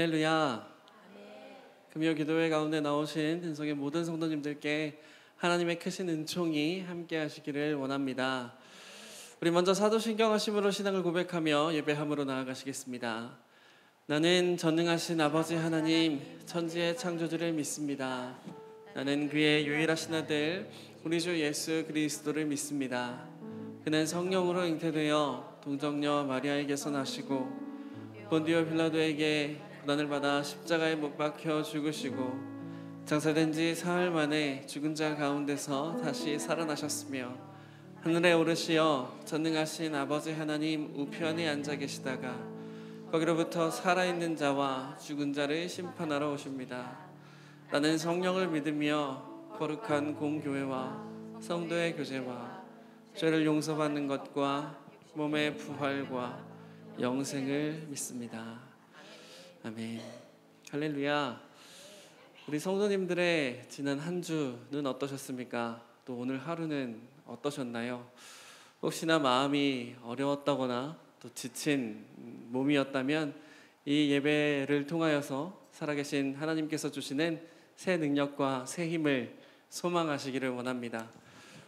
할렐루야. 금요 기도회 가운데 나오신 은성의 모든 성도님들께 하나님의 크신 은총이 함께 하시기를 원합니다. 우리 먼저 사도신경 하심으로 신앙을 고백하며 예배함으로 나아가시겠습니다. 나는 전능하신 아버지 하나님 천지의 창조주를 믿습니다. 나는 그의 유일하신 아들 우리 주 예수 그리스도를 믿습니다. 그는 성령으로 잉태되어 동정녀 마리아에게서 나시고 본디오 빌라도에게 고난을 받아 십자가에 못 박혀 죽으시고 장사된 지 사흘 만에 죽은 자 가운데서 다시 살아나셨으며 하늘에 오르시어 전능하신 아버지 하나님 우편에 앉아 계시다가 거기로부터 살아있는 자와 죽은 자를 심판하러 오십니다. 나는 성령을 믿으며 거룩한 공교회와 성도의 교제와 죄를 용서받는 것과 몸의 부활과 영생을 믿습니다. 아멘. 할렐루야. 우리 성도님들의 지난 한 주는 어떠셨습니까? 또 오늘 하루는 어떠셨나요? 혹시나 마음이 어려웠다거나 또 지친 몸이었다면 이 예배를 통하여서 살아계신 하나님께서 주시는 새 능력과 새 힘을 소망하시기를 원합니다.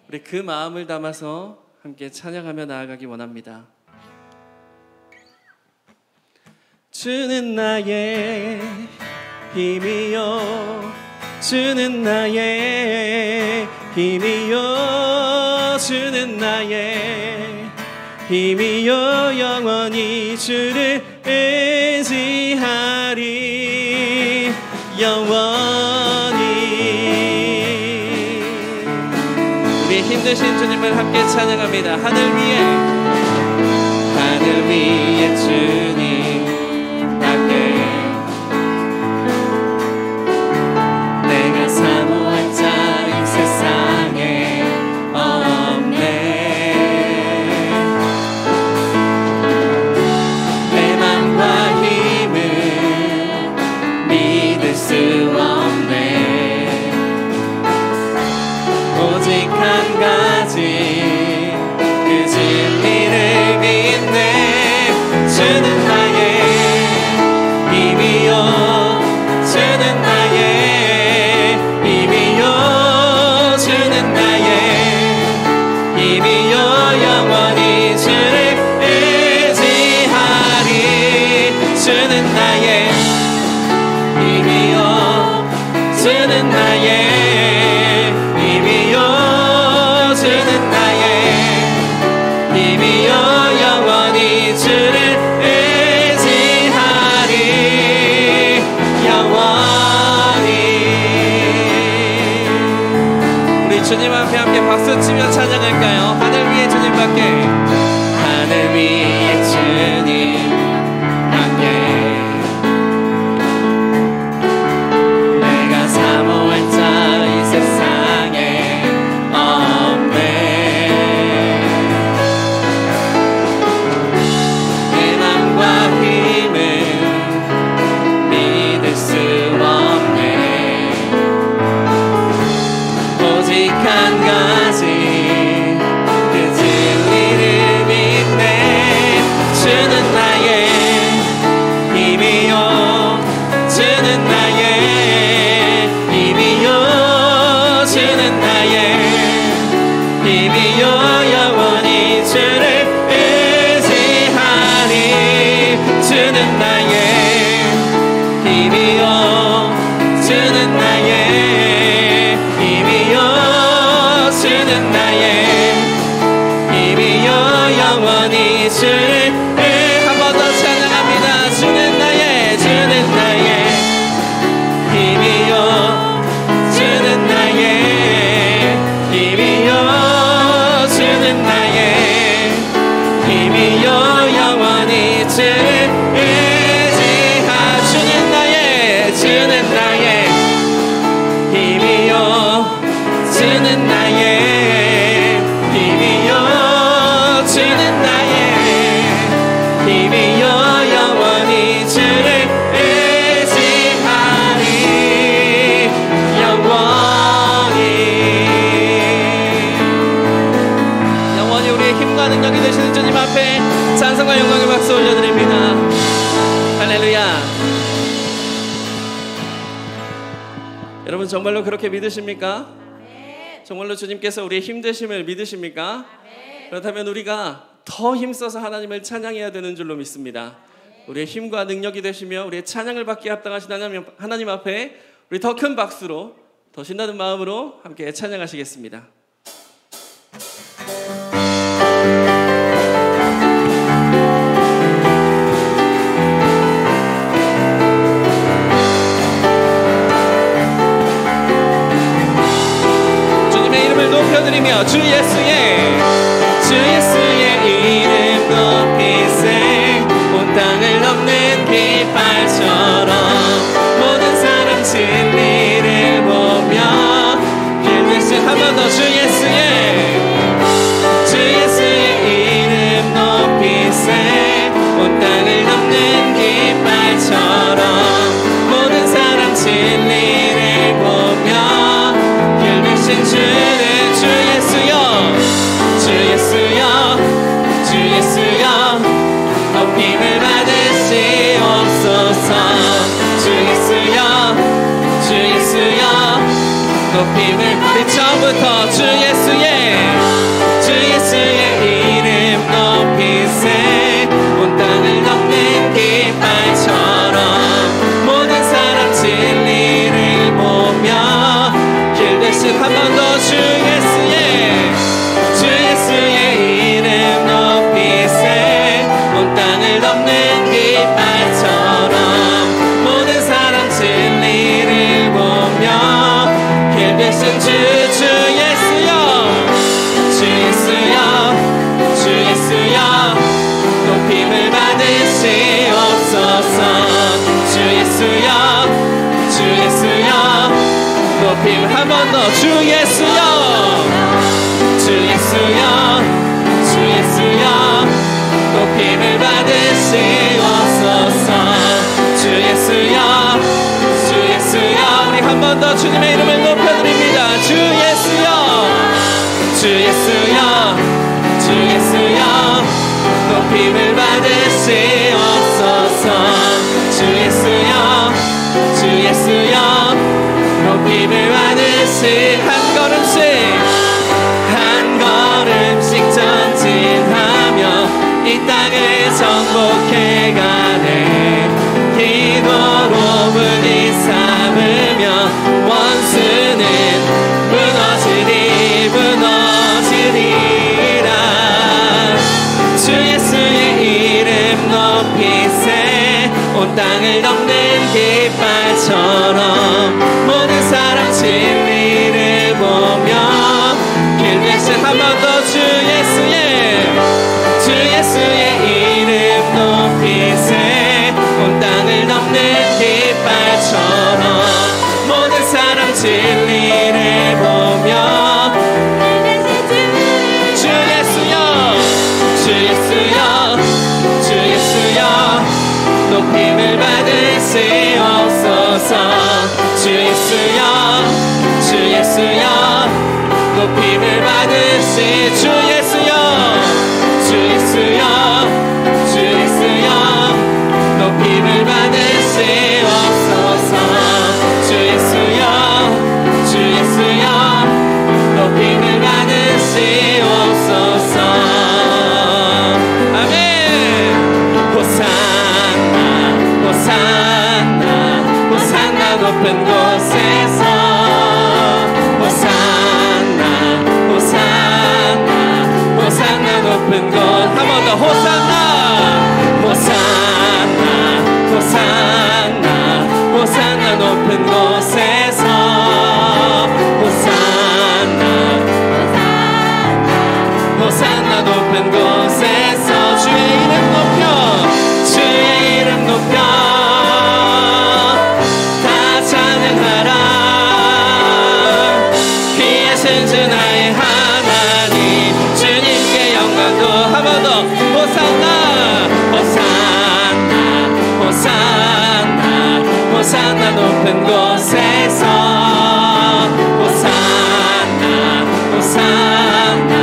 우리 그 마음을 담아서 함께 찬양하며 나아가기 원합니다. 주는 나의 힘이요 주는 나의 힘이요 주는 나의 힘이요 영원히 주를 의지하리 영원히. 우리 힘드신 주님을 함께 찬양합니다. 하늘 위에 주님 내가 사모할 자 이 세상에 없네. 내 맘과 힘을 믿을 수 없네. 오직 한 가지 그 진리를 믿네. 주는 나의 힘이요 주는 나의 힘이요 주는 나의 힘이요 영원히 주를 의지하리. 주는 나의 힘이요 주는 나의 힘이요 주는 나의 힘이요 영원히 주를 주님 앞에 함께 박수치며 찬양할까요? 하늘 위에 주님밖에 하늘 위에 주님밖에 내가 사모할 자 이 세상에 없네. 내 맘과 힘을 믿을 수 없네. 오직 한 가지 그 진리를 믿네. 주는 나의 힘이요 주는 나의 힘이요 주는 나의 힘이요 영원히 주를 의지하리. 주는 나의 힘이요 주는 나의 힘이요 주는 나의 힘이요 영원히 주를 한 번 더 찬양합니다. 주는 나의 힘이요 주는 나의 힘이요 주는 나의 힘이요 영원히 주를 의지하. 주는 나의 힘이요 주는 나의 힘이요 주는 나의 정말로 그렇게 믿으십니까? 정말로 주님께서 우리의 힘되심을 믿으십니까? 그렇다면 우리가 더 힘써서 하나님을 찬양해야 되는 줄로 믿습니다. 우리의 힘과 능력이 되시며 우리의 찬양을 받기에 합당하신 하나님 앞에 우리 더 큰 박수로, 더 신나는 마음으로 함께 찬양하시겠습니다. 주님의 이름을 높여드리며 주 예수의 이름 높이세. 온 땅을 넘는 깃발처럼 모든 사람 진리를 보며 길들신 한 번 더 주 예수의 이름 높이세. 온 땅을 넘는 깃발처럼 모든 사람 진리를 보며 길들신 주는 주 예수여, 주 예수여, 주 예수여 높임을 받으시옵소서. 주 예수여, 주 예수여 높임을 우리 처음부터 주 예수의 이름 높이세. 온 땅을 넘는 깃발처럼 모든 사람 진리를 보며 길 대신 한 번 더 주 예수의 이름 높이세. 온 땅을 넘는 깃발처럼 모든 사람 진리를 보며 길 대신 주 예수여, 주 예수여, 주 예수여 높임을 받으시옵소서. 주 예수여, 주 예수여 높임 한 번 더 주 예수여, 주 예수여, 주 예수여 높임을 받으시옵소서. 주 예수여, 주 예수여 우리 한 번 더 주님의 이름을 높여드립니다. 주 예수여, 주 예수여, 주 예수여 높임을 받으시옵소서. 주 예수여, 주 예수여 높임을 받으시 한 걸음씩 전진하며 이 땅을 정복해가네. 기도로 문이 삼으며 원수는 무너지리라. 주 예수의 이름 높이세. 온 땅을 넘는 깃발처럼 모든 사람 진리를 보며 길 대신 한 번 더 주 예수의 이름 높이세. 온 땅을 넘는 깃발처럼 모든 사람 진리를 보며 주 예수여, 주 예수여, 주 예수여 높임을 받으시옵소서. 주 예수여, 주 예수여 높임을 받으시 주 예수여, 주 예수여, 주 예수여 높임을 받으시옵소서. 주 예수여, 주 예수여 높임을 받으시옵소서. 아멘. 호산나, 호산나, 호산나 높은 곳에서 호산나, 호산나, 호산나 높은 곳 한 번 더 호산나, 호산나, 호산나, 호산나 높은 곳에서 호산나, 호산나 높은 곳에서 주의 이름 높여, 주의 이름 높여 다 찬양하라. 귀하신 주 나의 하나님 주님께 영광도 한 번 더 호산나, 호산나, 호산나, 호산나 높은 곳에서 호산나, 호산나,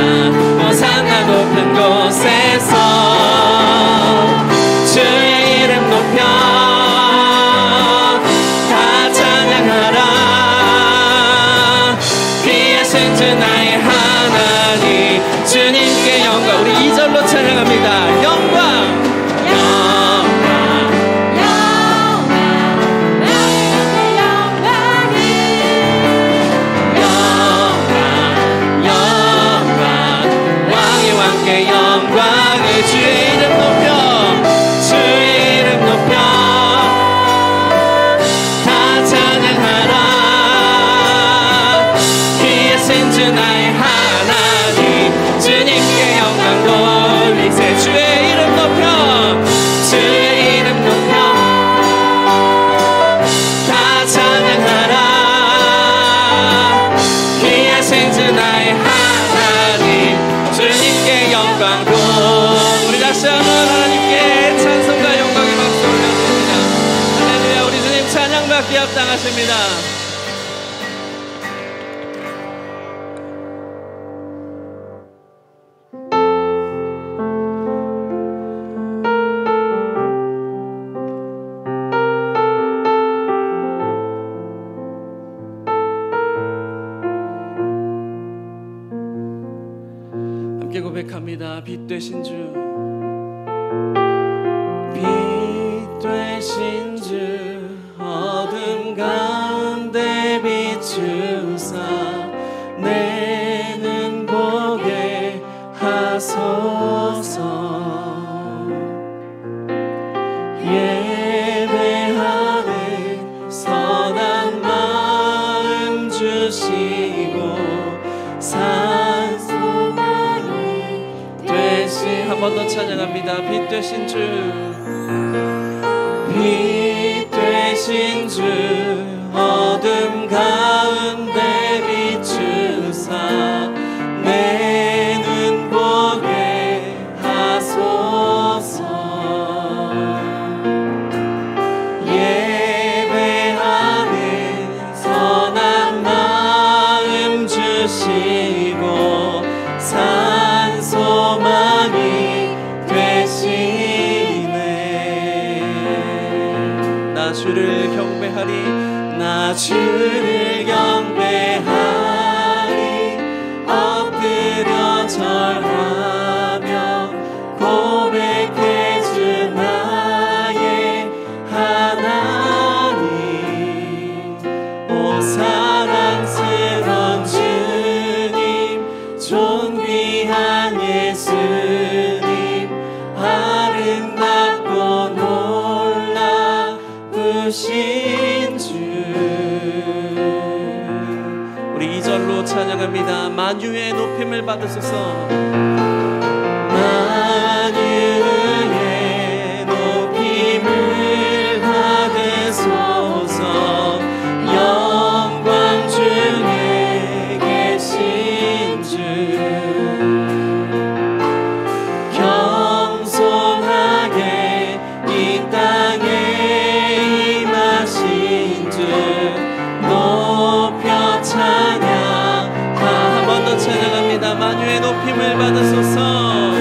호산나 높은 곳에서 주의 이름 높여 다 찬양하라. 생주 나의 하나님 주님께 영광. 우리 2절로 찬양합니다. 영광 영광을 주의 이름 높여 주의 이름 높여 다 찬양하라. 귀에 생주 나의 하나님 주님께 영광 돌리세. 주의 이름 높여 주의 이름 높여 다 찬양하라. 귀에 생주 나의 하나님 주님께 영광 돌. 우리 다시 한번 하나님께 찬송과 영광의 박수 올려드립니다. 할렐루야. 우리 주님 찬양받기 합당하십니다. 고백합니다. 빛 되신 주, 빛 되신 주, 어둠 가운데 비추사 내 눈 보게 하소서. 예배하는 선한 마음 주시고 한 번 더 찬양합니다. 빛 되신 주, 빛 되신 주, 어둠 가운데 비추사 내 눈 보게 하소서. 예배하는 선한 마음 주시고 산 소망이 나 주를 경배하리, 나 주를 경배하리. 엎드려 절하며 고백해 주 나의 하나님. 오 사랑스러운 주님, 존귀한 예수님, 아름답고 놀라우신 주. 우리 2절로 찬양합니다. 만유의 높임을 받으소서. 만유의 높임을 받으소서. 영광 중에 계신 주, 겸손하게 이 땅에 임하신 주 높여 찬양. 한 번 더 찬양합니다. 만유의 높임을 받으소서.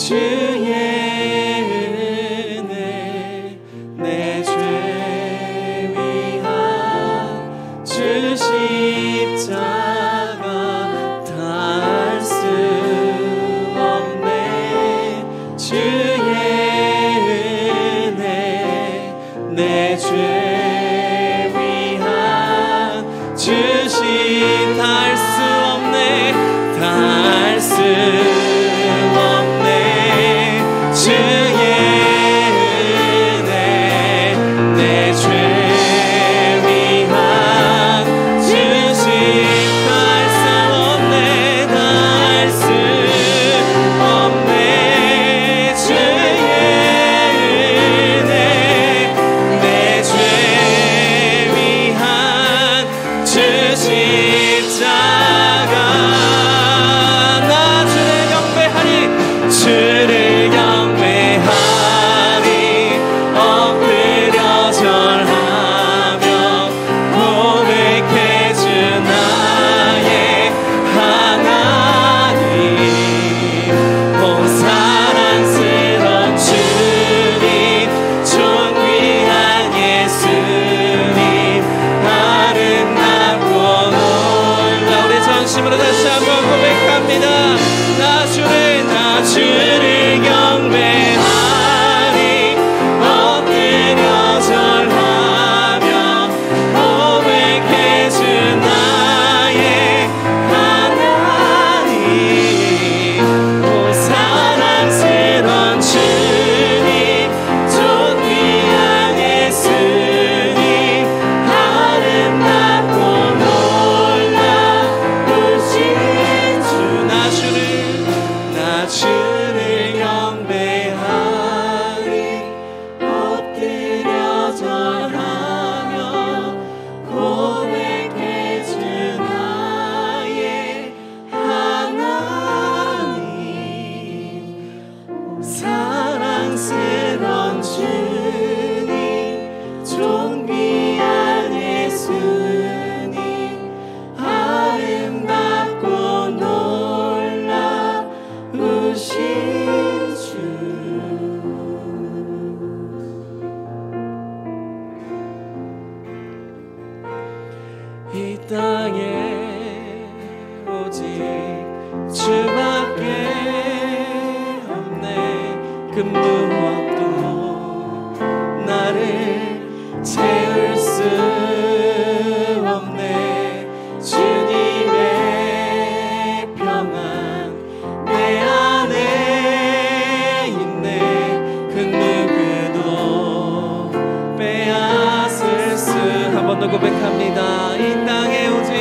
주의 은혜 내 죄 위한 주 십자가 다할 수 없네. 주의 은혜 내 죄 위한 주 다할 수 없네. 다할 수 없네. 주의 은혜 내 죄 위한 주심 다할 수 없네. 다할 수 없네. 주의 은혜 내 죄 위한 주심 주를 경배하리. 엎드려 절하며 고백해 주 나의 하나님. 오 사랑스러운 주님 존귀한 예수님 아름답고 놀라. 우리 전심으로 다시 한번 고백합니다. 주를 경배하리. 엎드려 절하며 고백해 주 나의 하나님. 오 사랑스러운 주님 존귀한 예수님 아름답고 놀라우신 주. 주를 경배하리. 엎드려 절하며 고백해 주 나의 하나님. 사랑스러운 주님 존귀한 예수님 아름답고 놀라우신 주. 이 땅에 오직 주밖에 없네. 그 무엇도 나를 채울 수 없네. 주님의 평안 내 안에 있네. 그 누구도 빼앗을 수. 한 번 더 고백합니다. 이 땅에 오직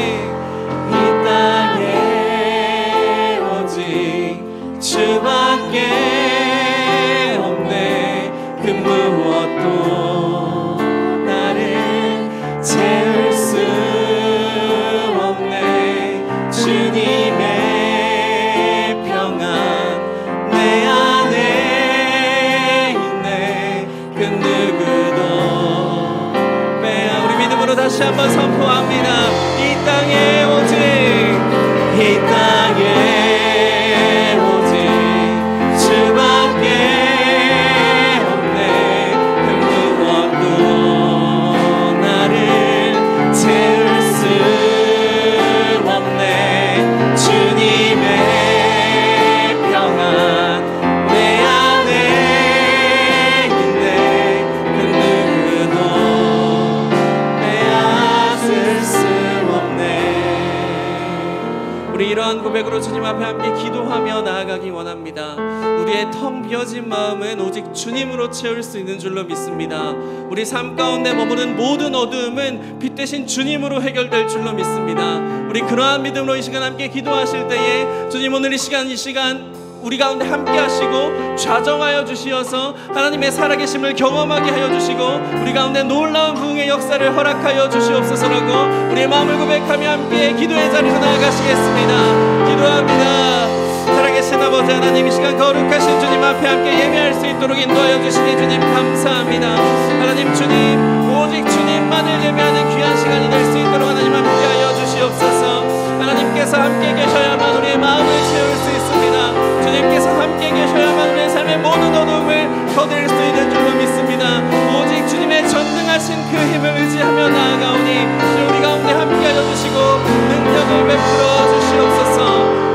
주밖에 없네. 그 무엇도 나를 채울 수 없네. 주님의 평안 내 안에 있네. 그 누구도 우리 믿음으로 다시 한번 선포합니다. 이 땅에 오직 주밖에 없네. 그 무엇도 나를 채울 수 없네. 주님의 평안 내 안에 있네. 그 누구도 빼앗을 수 없네. 우리 이러한 고백으로 주님 앞에 함께 기도하며 나아가기 원합니다. 우리의 텅 비어진 마음은 오직 주님으로 채울 수 있는 줄로 믿습니다. 우리 삶 가운데 머무는 모든 어두움은 빛 대신 주님으로 해결될 줄로 믿습니다. 우리 그러한 믿음으로 이 시간 함께 기도하실 때에 주님 오늘 이 시간 우리 가운데 함께 하시고 좌정하여 주시어서 하나님의 살아계심을 경험하게 하여 주시고 우리 가운데 놀라운 부흥의 역사를 허락하여 주시옵소서라고 우리의 마음을 고백하며 함께 기도의 자리로 나아가시겠습니다. 기도합니다. 살아계신 아버지 하나님, 이 시간 거룩하신 주님 앞에 함께 예배할 수 있도록 인도하여 주시니 주님 감사합니다. 하나님, 주님 오직 주님만을 예배하는 귀한 시간이 될 수 있도록 하나님 함께하여 주시옵소서. 하나님께서 함께 계셔야만 우리의 마음을 채울 수 있습니다. 주님께서 함께 계셔야만 우리의 터뜨릴 수 있는 줄로 믿습니다. 오직 주님의 전능하신 그 힘을 의지하며 나아가오니 주님 우리 가운데 함께하여 주시고 능력을 베풀어 주시옵소서.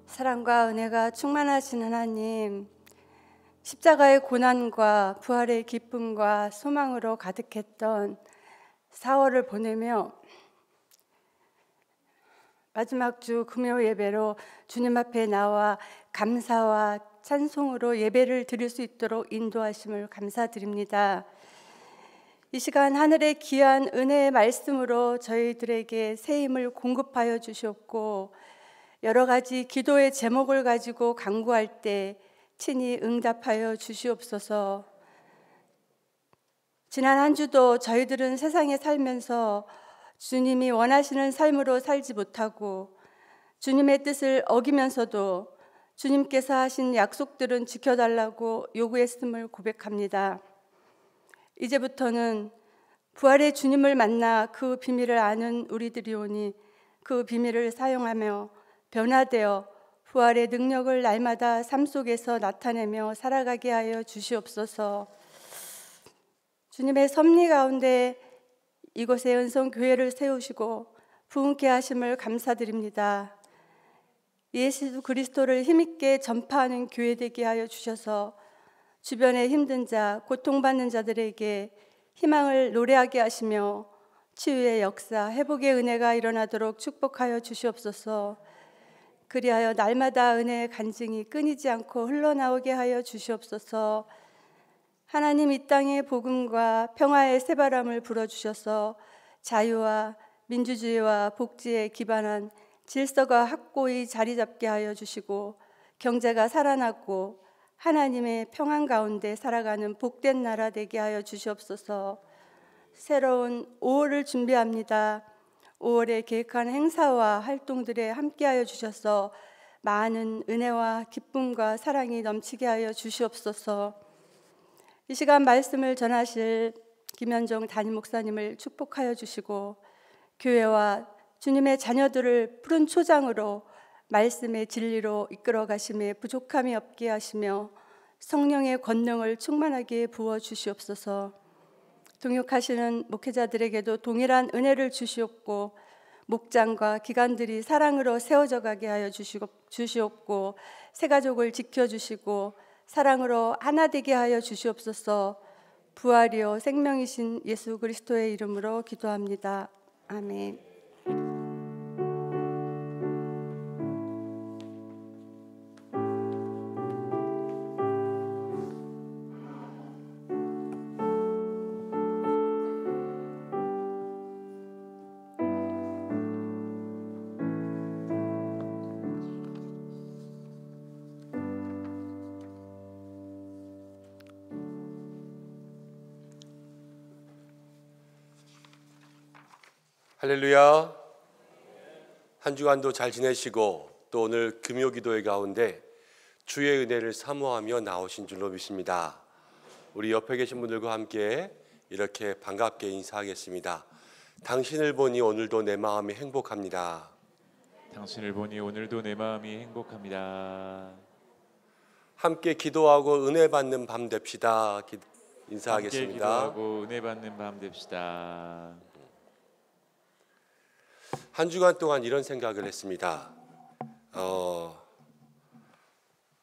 사랑과 은혜가 충만하신 하나님, 십자가의 고난과 부활의 기쁨과 소망으로 가득했던 4월을 보내며 마지막 주 금요 예배로 주님 앞에 나와 감사와 찬송으로 예배를 드릴 수 있도록 인도하심을 감사드립니다. 이 시간 하늘의 귀한 은혜의 말씀으로 저희들에게 새 힘을 공급하여 주셨고, 여러 가지 기도의 제목을 가지고 간구할 때 친히 응답하여 주시옵소서. 지난 한 주도 저희들은 세상에 살면서 주님이 원하시는 삶으로 살지 못하고 주님의 뜻을 어기면서도 주님께서 하신 약속들은 지켜달라고 요구했음을 고백합니다. 이제부터는 부활의 주님을 만나 그 비밀을 아는 우리들이 오니 그 비밀을 사용하며 변화되어 부활의 능력을 날마다 삶 속에서 나타내며 살아가게 하여 주시옵소서. 주님의 섭리 가운데 이곳에 은성교회를 세우시고 부흥케 하심을 감사드립니다. 예수 그리스도를 힘있게 전파하는 교회 되게 하여 주셔서 주변의 힘든 자, 고통받는 자들에게 희망을 노래하게 하시며 치유의 역사, 회복의 은혜가 일어나도록 축복하여 주시옵소서. 그리하여 날마다 은혜의 간증이 끊이지 않고 흘러나오게 하여 주시옵소서. 하나님, 이 땅에 복음과 평화의 새바람을 불어주셔서 자유와 민주주의와 복지에 기반한 질서가 확고히 자리 잡게 하여 주시고 경제가 살아나고 하나님의 평안 가운데 살아가는 복된 나라 되게 하여 주시옵소서. 새로운 5월을 준비합니다. 5월에 계획한 행사와 활동들에 함께하여 주셔서 많은 은혜와 기쁨과 사랑이 넘치게 하여 주시옵소서. 이 시간 말씀을 전하실 김현종 담임 목사님을 축복하여 주시고 교회와 주님의 자녀들을 푸른 초장으로 말씀의 진리로 이끌어 가심에 부족함이 없게 하시며 성령의 권능을 충만하게 부어 주시옵소서. 동역하시는 목회자들에게도 동일한 은혜를 주시옵고 목장과 기관들이 사랑으로 세워져 가게 하여 주시옵고 새가족을 지켜주시고 사랑으로 하나 되게 하여 주시옵소서. 부활이요 생명이신 예수 그리스도의 이름으로 기도합니다. 아멘. 할렐루야. 한 주간도 잘 지내시고 또 오늘 금요 기도회 가운데 주의 은혜를 사모하며 나오신 줄로 믿습니다. 우리 옆에 계신 분들과 함께 이렇게 반갑게 인사하겠습니다. 당신을 보니 오늘도 내 마음이 행복합니다. 당신을 보니 오늘도 내 마음이 행복합니다. 함께 기도하고 은혜 받는 밤 됩시다. 인사하겠습니다. 함께 기도하고 은혜 받는 밤 됩시다. 한 주간 동안 이런 생각을 했습니다.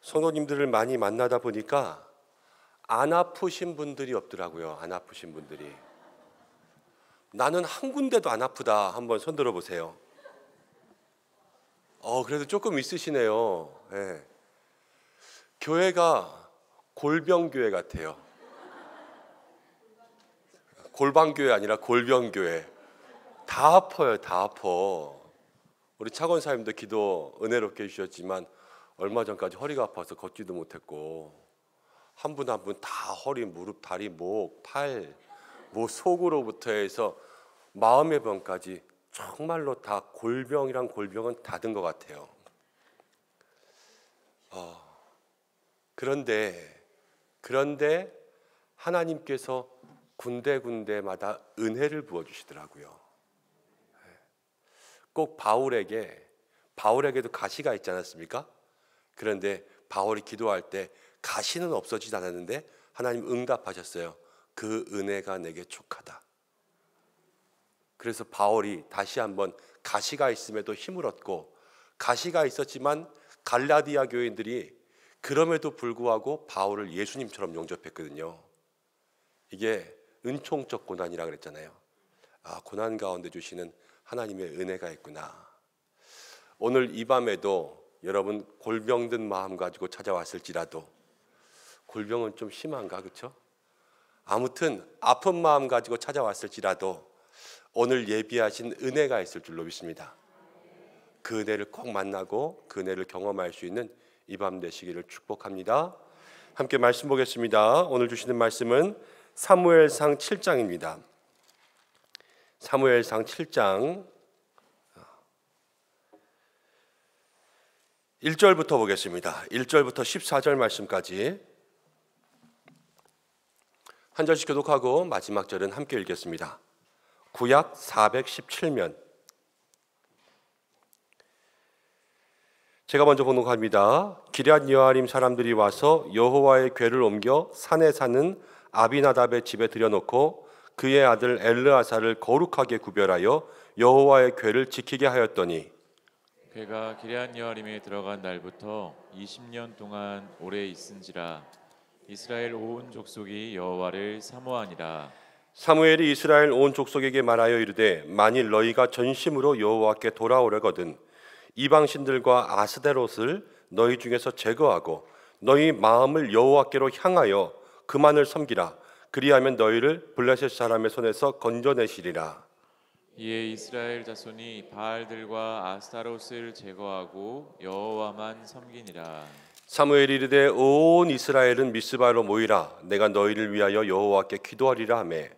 성도님들을 많이 만나다 보니까 안 아프신 분들이 없더라고요. 안 아프신 분들이. 나는 한 군데도 안 아프다. 한번 손 들어보세요. 그래도 조금 있으시네요. 네. 교회가 골병교회 같아요. 골방교회 아니라 골병교회. 다 아파요. 다 아파. 우리 차권사님도 기도 은혜롭게 해주셨지만 얼마 전까지 허리가 아파서 걷지도 못했고 한 분 한 분 다 허리, 무릎, 다리, 목, 팔, 뭐 속으로부터 해서 마음의 병까지 정말로 다 골병이란 골병은 다 든 것 같아요. 그런데 하나님께서 군데군데마다 은혜를 부어주시더라고요. 꼭 바울에게도 가시가 있지 않았습니까? 그런데 바울이 기도할 때 가시는 없어지지 않았는데 하나님 응답하셨어요. 그 은혜가 내게 족하다. 그래서 바울이 다시 한번 가시가 있음에도 힘을 얻고, 가시가 있었지만 갈라디아 교인들이 그럼에도 불구하고 바울을 예수님처럼 용접했거든요. 이게 은총적 고난이라 그랬잖아요. 고난 가운데 주시는 하나님의 은혜가 있구나. 오늘 이 밤에도 여러분 골병든 마음 가지고 찾아왔을지라도, 골병은 좀 심한가, 그렇죠? 아무튼 아픈 마음 가지고 찾아왔을지라도 오늘 예비하신 은혜가 있을 줄로 믿습니다. 그 은혜를 꼭 만나고 그 은혜를 경험할 수 있는 이 밤 되시기를 축복합니다. 함께 말씀 보겠습니다. 오늘 주시는 말씀은 사무엘상 7장입니다. 사무엘상 7장 1절부터 보겠습니다. 1절부터 14절 말씀까지 한 절씩 교독하고 마지막 절은 함께 읽겠습니다. 구약 417면 제가 먼저 봉독합니다. 기럇 여아림 사람들이 와서 여호와의 궤를 옮겨 산에 사는 아비나답의 집에 들여놓고 그의 아들 엘르아사를 거룩하게 구별하여 여호와의 궤를 지키게 하였더니 궤가 기럇 여아림에 들어간 날부터 20년 동안 오래 있은지라 이스라엘 온 족속이 여호와를 사모하니라. 사무엘이 이스라엘 온 족속에게 말하여 이르되 만일 너희가 전심으로 여호와께 돌아오려거든 이방신들과 아스데롯을 너희 중에서 제거하고 너희 마음을 여호와께로 향하여 그만을 섬기라. 그리하면 너희를 블레셋 사람의 손에서 건져내시리라. 이에 이스라엘 자손이 바알들과 아스타롯을 제거하고 여호와만 섬기니라. 사무엘이 이르되 온 이스라엘은 미스바로 모이라. 내가 너희를 위하여 여호와께 기도하리라 하매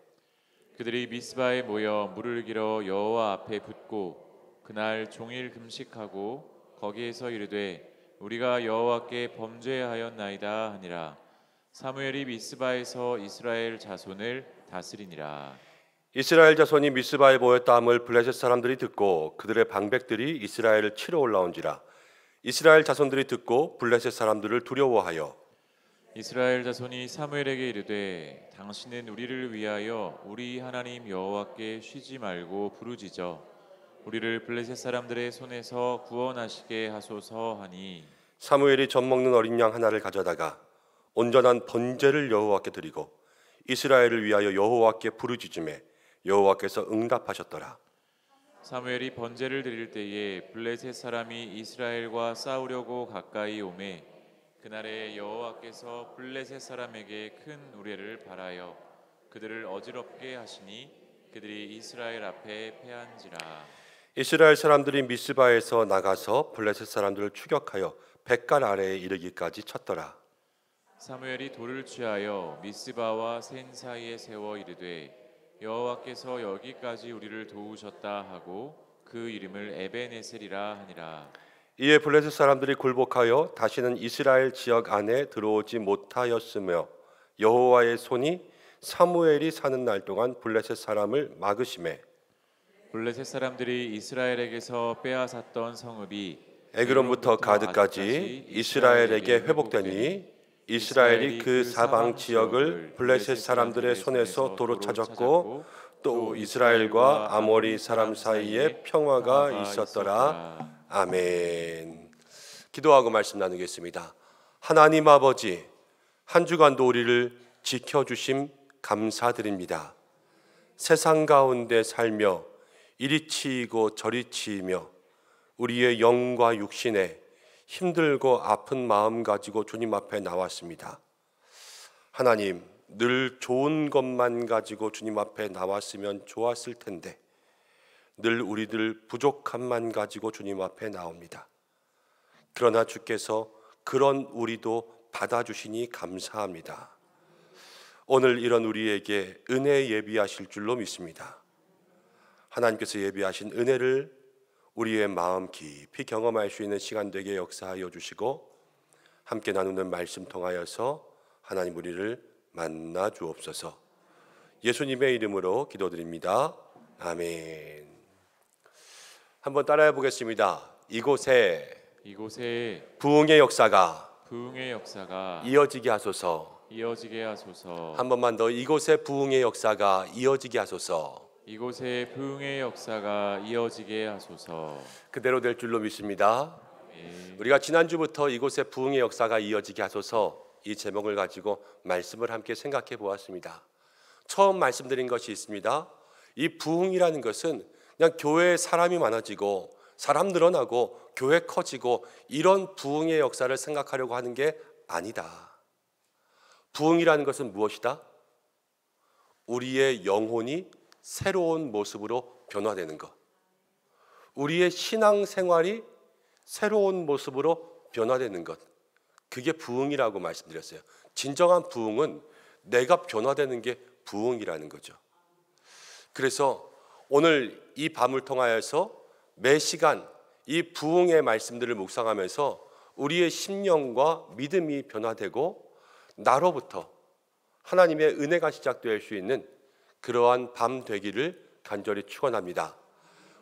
그들이 미스바에 모여 물을 길어 여호와 앞에 붓고 그날 종일 금식하고 거기에서 이르되 우리가 여호와께 범죄하였나이다 하니라. 사무엘이 미스바에서 이스라엘 자손을 다스리니라. 이스라엘 자손이 미스바에 모였다 함을 블레셋 사람들이 듣고 그들의 방백들이 이스라엘을 치러 올라온지라. 이스라엘 자손들이 듣고 블레셋 사람들을 두려워하여 이스라엘 자손이 사무엘에게 이르되 당신은 우리를 위하여 우리 하나님 여호와께 쉬지 말고 부르짖어 우리를 블레셋 사람들의 손에서 구원하시게 하소서 하니 사무엘이 젖 먹는 어린 양 하나를 가져다가 온전한 번제를 여호와께 드리고 이스라엘을 위하여 여호와께 부르짖음에 여호와께서 응답하셨더라. 사무엘이 번제를 드릴 때에 블레셋 사람이 이스라엘과 싸우려고 가까이 오매 그날에 여호와께서 블레셋 사람에게 큰 우레를 발하여 그들을 어지럽게 하시니 그들이 이스라엘 앞에 패한지라. 이스라엘 사람들이 미스바에서 나가서 블레셋 사람들을 추격하여 백갈 아래에 이르기까지 쳤더라. 사무엘이 돌을 취하여 미스바와 센 사이에 세워 이르되 여호와께서 여기까지 우리를 도우셨다 하고 그 이름을 에베네셀이라 하니라. 이에 블레셋 사람들이 굴복하여 다시는 이스라엘 지역 안에 들어오지 못하였으며 여호와의 손이 사무엘이 사는 날 동안 블레셋 사람을 막으심에 블레셋 사람들이 이스라엘에게서 빼앗았던 성읍이 에그론부터 가드까지 이스라엘에게 회복되니 이스라엘이 그 사방 지역을 블레셋 사람들의 손에서 도로 찾았고 또 이스라엘과 아모리 사람 사이에 평화가 있었더라. 아멘. 기도하고 말씀 나누겠습니다. 하나님 아버지, 한 주간도 우리를 지켜주심 감사드립니다. 세상 가운데 살며 이리 치이고 저리 치이며 우리의 영과 육신에 힘들고 아픈 마음 가지고 주님 앞에 나왔습니다. 하나님, 늘 좋은 것만 가지고 주님 앞에 나왔으면 좋았을 텐데 늘 우리들 부족함만 가지고 주님 앞에 나옵니다. 그러나 주께서 그런 우리도 받아주시니 감사합니다. 오늘 이런 우리에게 은혜 예비하실 줄로 믿습니다. 하나님께서 예비하신 은혜를 우리의 마음 깊이 경험할 수 있는 시간 되게 역사하여 주시고 함께 나누는 말씀 통하여서 하나님 우리를 만나 주옵소서. 예수님의 이름으로 기도드립니다. 아멘. 한번 따라해 보겠습니다. 이곳에 부흥의 역사가 이어지게 하소서. 한 번만 더. 이곳에 부흥의 역사가 이어지게 하소서. 그대로 될 줄로 믿습니다. 우리가 지난주부터 이곳에 부흥의 역사가 이어지게 하소서 이 제목을 가지고 말씀을 함께 생각해 보았습니다. 처음 말씀드린 것이 있습니다. 이 부흥이라는 것은 그냥 교회에 사람이 많아지고 사람 늘어나고 교회 커지고 이런 부흥의 역사를 생각하려고 하는 게 아니다. 부흥이라는 것은 무엇이다? 우리의 영혼이 새로운 모습으로 변화되는 것, 우리의 신앙생활이 새로운 모습으로 변화되는 것, 그게 부흥이라고 말씀드렸어요. 진정한 부흥은 내가 변화되는 게 부흥이라는 거죠. 그래서 오늘 이 밤을 통하여서 매 시간 이 부흥의 말씀들을 묵상하면서 우리의 심령과 믿음이 변화되고 나로부터 하나님의 은혜가 시작될 수 있는 그러한 밤 되기를 간절히 축원합니다.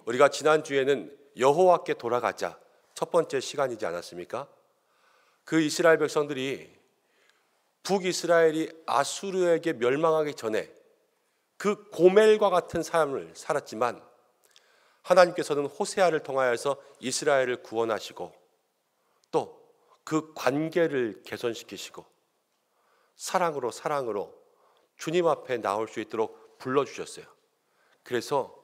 우리가 지난주에는 여호와께 돌아가자 첫 번째 시간이지 않았습니까? 그 이스라엘 백성들이 북이스라엘이 아수르에게 멸망하기 전에 그 고멜과 같은 삶을 살았지만 하나님께서는 호세아를 통하여서 이스라엘을 구원하시고 또 그 관계를 개선시키시고 사랑으로 주님 앞에 나올 수 있도록 불러주셨어요. 그래서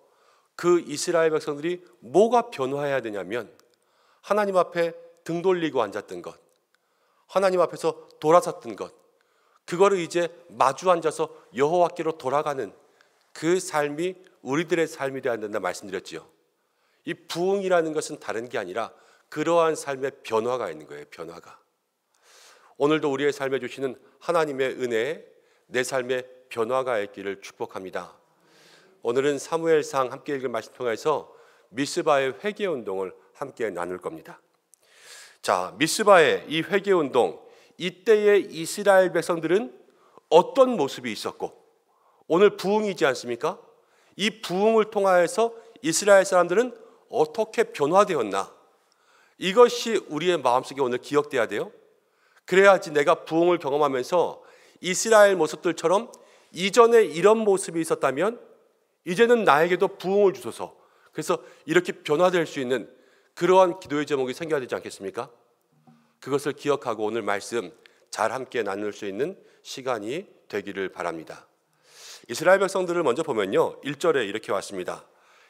그 이스라엘 백성들이 뭐가 변화해야 되냐면 하나님 앞에 등 돌리고 앉았던 것, 하나님 앞에서 돌아섰던 것, 그거를 이제 마주 앉아서 여호와께로 돌아가는 그 삶이 우리들의 삶이 되어야 된다 말씀드렸지요. 이 부흥이라는 것은 다른 게 아니라 그러한 삶의 변화가 있는 거예요. 변화가. 오늘도 우리의 삶에 주시는 하나님의 은혜에 내 삶의 변화가 있기를 축복합니다. 오늘은 사무엘상 함께 읽은 말씀 통해서 미스바의 회개운동을 함께 나눌 겁니다. 자, 미스바의 이 회개운동, 이때의 이스라엘 백성들은 어떤 모습이 있었고 오늘 부흥이지 않습니까? 이 부흥을 통하여서 이스라엘 사람들은 어떻게 변화되었나? 이것이 우리의 마음속에 오늘 기억돼야 돼요. 그래야지 내가 부흥을 경험하면서 이스라엘 모습들처럼 이전에 이런 모습이 있었다면 이제는 나에게도 부흥을 주소서. 그래서 이렇게 변화될 수 있는 그러한 기도의 제목이 생겨야 되지 않겠습니까? 그것을 기억하고 오늘 말씀 잘 함께 나눌 수 있는 시간이 되기를 바랍니다. 이스라엘 백성들을 먼저 보면요, 1절에 이렇게 왔습니다.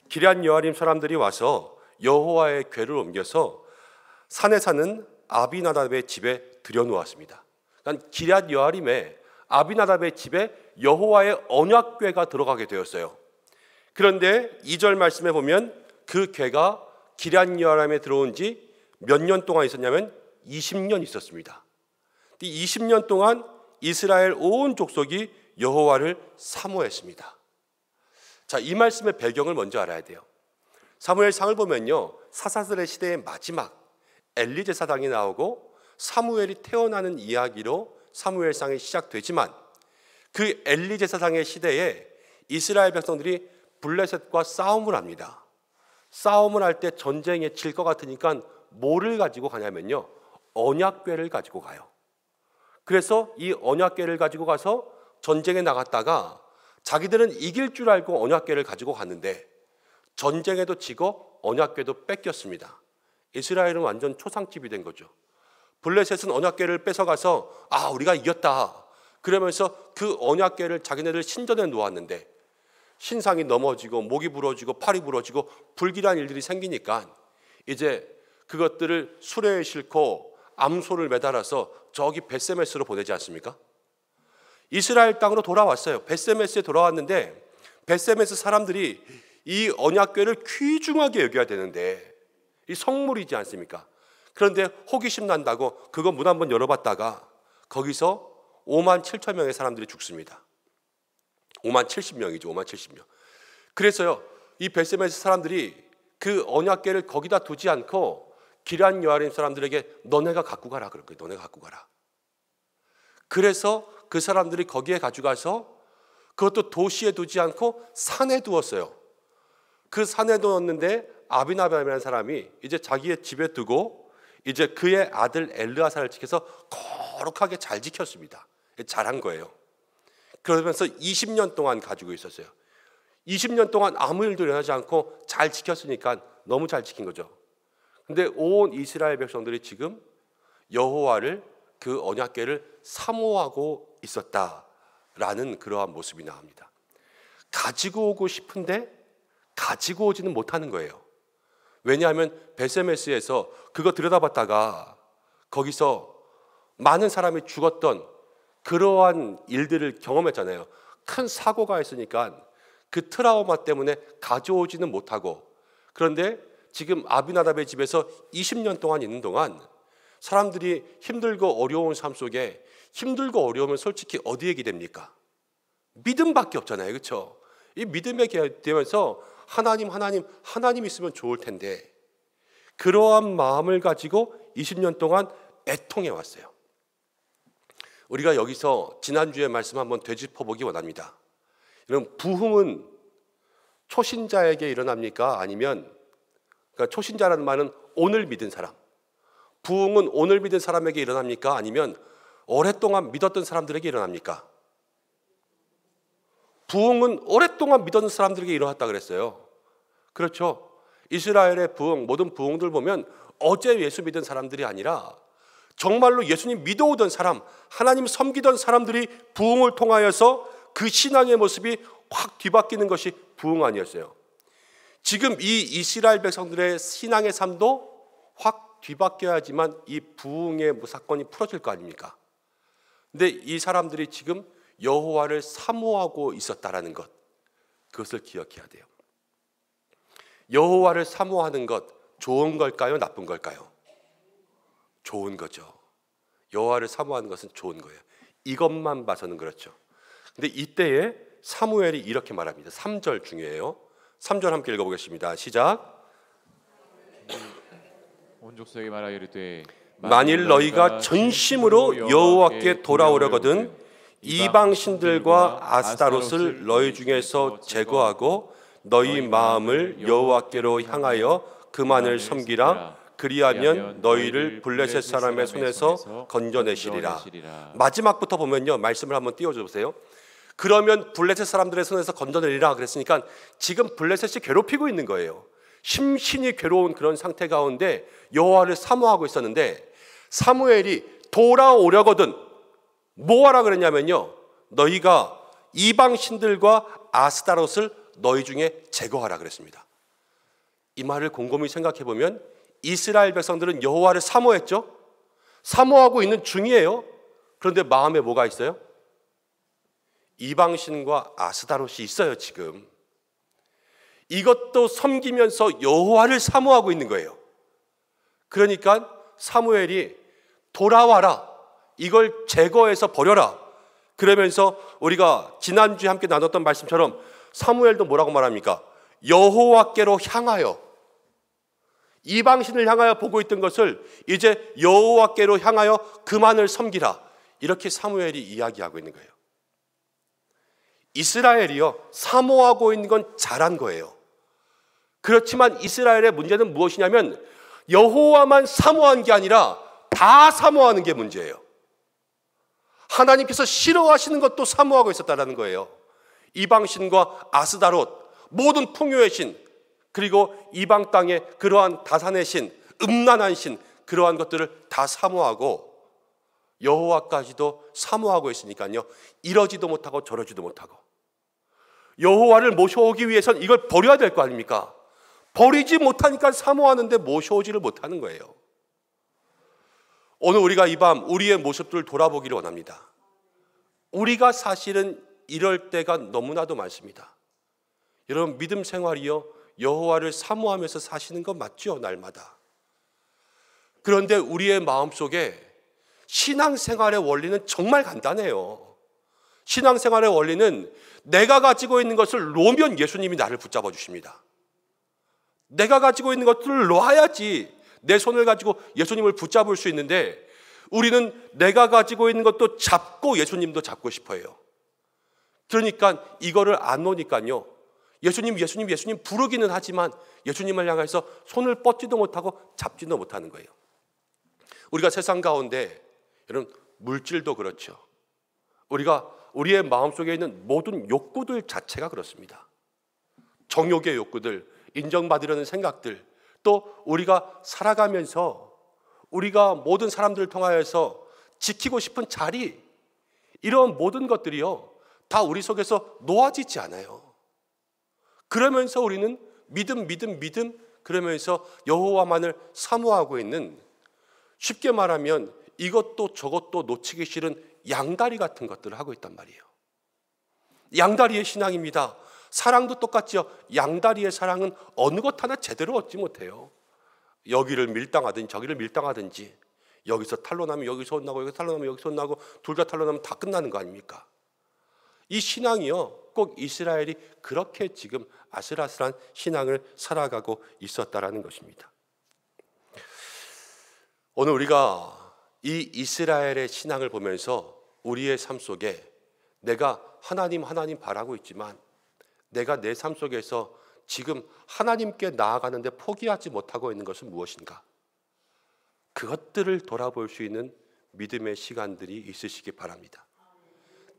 기럇 여아림 사람들이 와서 여호와의 궤를 옮겨서 산에 사는 아비나답의 집에 들여놓았습니다. 그러니까 기럇 여아림에 아비나답의 집에 여호와의 언약궤가 들어가게 되었어요. 그런데 2절 말씀에 보면 그 궤가 기럇 여아림에 들어온 지 몇 년 동안 있었냐면 20년 있었습니다. 20년 동안 이스라엘 온 족속이 여호와를 사모했습니다. 자, 이 말씀의 배경을 먼저 알아야 돼요. 사무엘상을 보면요, 사사들의 시대의 마지막 엘리 제사장이 나오고 사무엘이 태어나는 이야기로 사무엘상이 시작되지만 그 엘리 제사장의 시대에 이스라엘 백성들이 블레셋과 싸움을 합니다. 싸움을 할 때 전쟁에 질 것 같으니까 뭐를 가지고 가냐면요, 언약궤를 가지고 가요. 그래서 이 언약궤를 가지고 가서 전쟁에 나갔다가 자기들은 이길 줄 알고 언약궤를 가지고 갔는데 전쟁에도 지고 언약궤도 뺏겼습니다. 이스라엘은 완전 초상집이 된 거죠. 블레셋은 언약궤를 뺏어가서 우리가 이겼다 그러면서 그 언약궤를 자기네들 신전에 놓았는데 신상이 넘어지고 목이 부러지고 팔이 부러지고 불길한 일들이 생기니까 이제 그것들을 수레에 싣고 암소를 매달아서 저기 벳세메스로 보내지 않습니까? 이스라엘 땅으로 돌아왔어요. 벳세메스에 돌아왔는데 벳세메스 사람들이 이 언약궤를 귀중하게 여겨야 되는데 이 성물이지 않습니까? 그런데 호기심 난다고 그거 문 한번 열어봤다가 거기서 5만 7천 명의 사람들이 죽습니다. 5만 70명이죠. 5만 70명. 그래서요, 이 벳세메스 사람들이 그 언약궤를 거기다 두지 않고 기럇 여아림 사람들에게 너네가 갖고 가라 그런 거예요. 너네가 갖고 가라. 그래서 그 사람들이 거기에 가져가서 그것도 도시에 두지 않고 산에 두었어요. 그 산에 두었는데 아비나답이라는 사람이 이제 자기의 집에 두고 이제 그의 아들 엘르아사를 지켜서 거룩하게 잘 지켰습니다. 잘한 거예요. 그러면서 20년 동안 가지고 있었어요. 20년 동안 아무 일도 일어나지 않고 잘 지켰으니까 너무 잘 지킨 거죠. 근데 온 이스라엘 백성들이 지금 여호와를 그 언약궤를 사모하고 있었다라는 그러한 모습이 나옵니다. 가지고 오고 싶은데 가지고 오지는 못하는 거예요. 왜냐하면 벳세메스에서 그거 들여다봤다가 거기서 많은 사람이 죽었던 그러한 일들을 경험했잖아요. 큰 사고가 있으니까 그 트라우마 때문에 가져오지는 못하고, 그런데 지금 아비나답의 집에서 20년 동안 있는 동안 사람들이 힘들고 어려운 삶 속에 힘들고 어려우면 솔직히 어디에 기댑니까? 믿음밖에 없잖아요. 그렇죠? 이 믿음에 기대면서 하나님 있으면 좋을 텐데 그러한 마음을 가지고 20년 동안 애통해 왔어요. 우리가 여기서 지난주의 말씀 한번 되짚어보기 원합니다. 여러분, 부흥은 초신자에게 일어납니까? 아니면, 그러니까 초신자라는 말은 오늘 믿은 사람, 부흥은 오늘 믿은 사람에게 일어납니까? 아니면 오랫동안 믿었던 사람들에게 일어납니까? 부흥은 오랫동안 믿었던 사람들에게 일어났다 그랬어요. 그렇죠? 이스라엘의 부흥, 모든 부흥들 보면 어제 예수 믿은 사람들이 아니라 정말로 예수님 믿어오던 사람, 하나님 섬기던 사람들이 부흥을 통하여서 그 신앙의 모습이 확 뒤바뀌는 것이 부흥 아니었어요. 지금 이 이스라엘 백성들의 신앙의 삶도 확 뒤바뀌어야지만 이 부흥의 사건이 풀어질 거 아닙니까? 근데 이 사람들이 지금 여호와를 사모하고 있었다라는 것, 그것을 기억해야 돼요. 여호와를 사모하는 것 좋은 걸까요? 나쁜 걸까요? 좋은 거죠. 여호와를 사모하는 것은 좋은 거예요. 이것만 봐서는 그렇죠. 근데 이때에 사무엘이 이렇게 말합니다. 3절 중요해요. 3절 함께 읽어보겠습니다. 시작. 온 족속에게 말하여 이르되 만일 너희가 전심으로 여호와께 돌아오려거든 이방 신들과 아스타롯을 너희 중에서 제거하고 너희 마음을 여호와께로 향하여 그만을 섬기라. 그리하면 너희를 블레셋 사람의 손에서 건져내시리라. 마지막부터 보면요, 말씀을 한번 띄워줘 보세요. 그러면 블레셋 사람들의 손에서 건져내리라 그랬으니까 지금 블레셋이 괴롭히고 있는 거예요. 심신이 괴로운 그런 상태 가운데 여호와를 사모하고 있었는데 사무엘이 돌아오려거든 뭐하라 그랬냐면요, 너희가 이방 신들과 아스타롯을 너희 중에 제거하라 그랬습니다. 이 말을 곰곰이 생각해 보면 이스라엘 백성들은 여호와를 사모했죠. 사모하고 있는 중이에요. 그런데 마음에 뭐가 있어요? 이방신과 아스타롯이 있어요. 지금 이것도 섬기면서 여호와를 사모하고 있는 거예요. 그러니까 사무엘이 돌아와라, 이걸 제거해서 버려라. 그러면서 우리가 지난주에 함께 나눴던 말씀처럼 사무엘도 뭐라고 말합니까? 여호와께로 향하여, 이방신을 향하여 보고 있던 것을 이제 여호와께로 향하여 그만을 섬기라. 이렇게 사무엘이 이야기하고 있는 거예요. 이스라엘이요, 사모하고 있는 건 잘한 거예요. 그렇지만 이스라엘의 문제는 무엇이냐면 여호와만 사모한 게 아니라 다 사모하는 게 문제예요. 하나님께서 싫어하시는 것도 사모하고 있었다는 거예요. 이방신과 아스다롯, 모든 풍요의 신, 그리고 이방 땅의 그러한 다산의 신, 음란한 신, 그러한 것들을 다 사모하고 여호와까지도 사모하고 있으니까요, 이러지도 못하고 저러지도 못하고. 여호와를 모셔오기 위해서는 이걸 버려야 될 거 아닙니까? 버리지 못하니까 사모하는데 모셔오지를 못하는 거예요. 오늘 우리가 이 밤 우리의 모습들을 돌아보기를 원합니다. 우리가 사실은 이럴 때가 너무나도 많습니다. 여러분, 믿음 생활이요, 여호와를 사모하면서 사시는 거 맞죠? 날마다. 그런데 우리의 마음속에 신앙생활의 원리는 정말 간단해요. 신앙생활의 원리는 내가 가지고 있는 것을 놓으면 예수님이 나를 붙잡아 주십니다. 내가 가지고 있는 것들을 놓아야지 내 손을 가지고 예수님을 붙잡을 수 있는데, 우리는 내가 가지고 있는 것도 잡고 예수님도 잡고 싶어 해요. 그러니까 이거를 안 놓으니까요, 예수님 부르기는 하지만 예수님을 향해서 손을 뻗지도 못하고 잡지도 못하는 거예요. 우리가 세상 가운데, 여러분, 물질도 그렇죠. 우리의 마음속에 있는 모든 욕구들 자체가 그렇습니다. 정욕의 욕구들, 인정받으려는 생각들, 또 우리가 살아가면서 우리가 모든 사람들을 통하여서 지키고 싶은 자리, 이런 모든 것들이요, 다 우리 속에서 놓아지지 않아요. 그러면서 우리는 믿음 그러면서 여호와만을 사모하고 있는, 쉽게 말하면 이것도 저것도 놓치기 싫은 양다리 같은 것들을 하고 있단 말이에요. 양다리의 신앙입니다. 사랑도 똑같죠. 양다리의 사랑은 어느 것 하나 제대로 얻지 못해요. 여기를 밀당하든지 저기를 밀당하든지, 여기서 탄로나면 여기서 혼나고 여기서 탄로나면 여기서 혼나고, 둘 다 탄로나면 다 끝나는 거 아닙니까? 이 신앙이요, 꼭 이스라엘이 그렇게 지금 아슬아슬한 신앙을 살아가고 있었다라는 것입니다. 오늘 우리가 이 이스라엘의 신앙을 보면서 우리의 삶 속에 내가 하나님 바라고 있지만, 내가 내 삶 속에서 지금 하나님께 나아가는데 포기하지 못하고 있는 것은 무엇인가? 그것들을 돌아볼 수 있는 믿음의 시간들이 있으시기 바랍니다.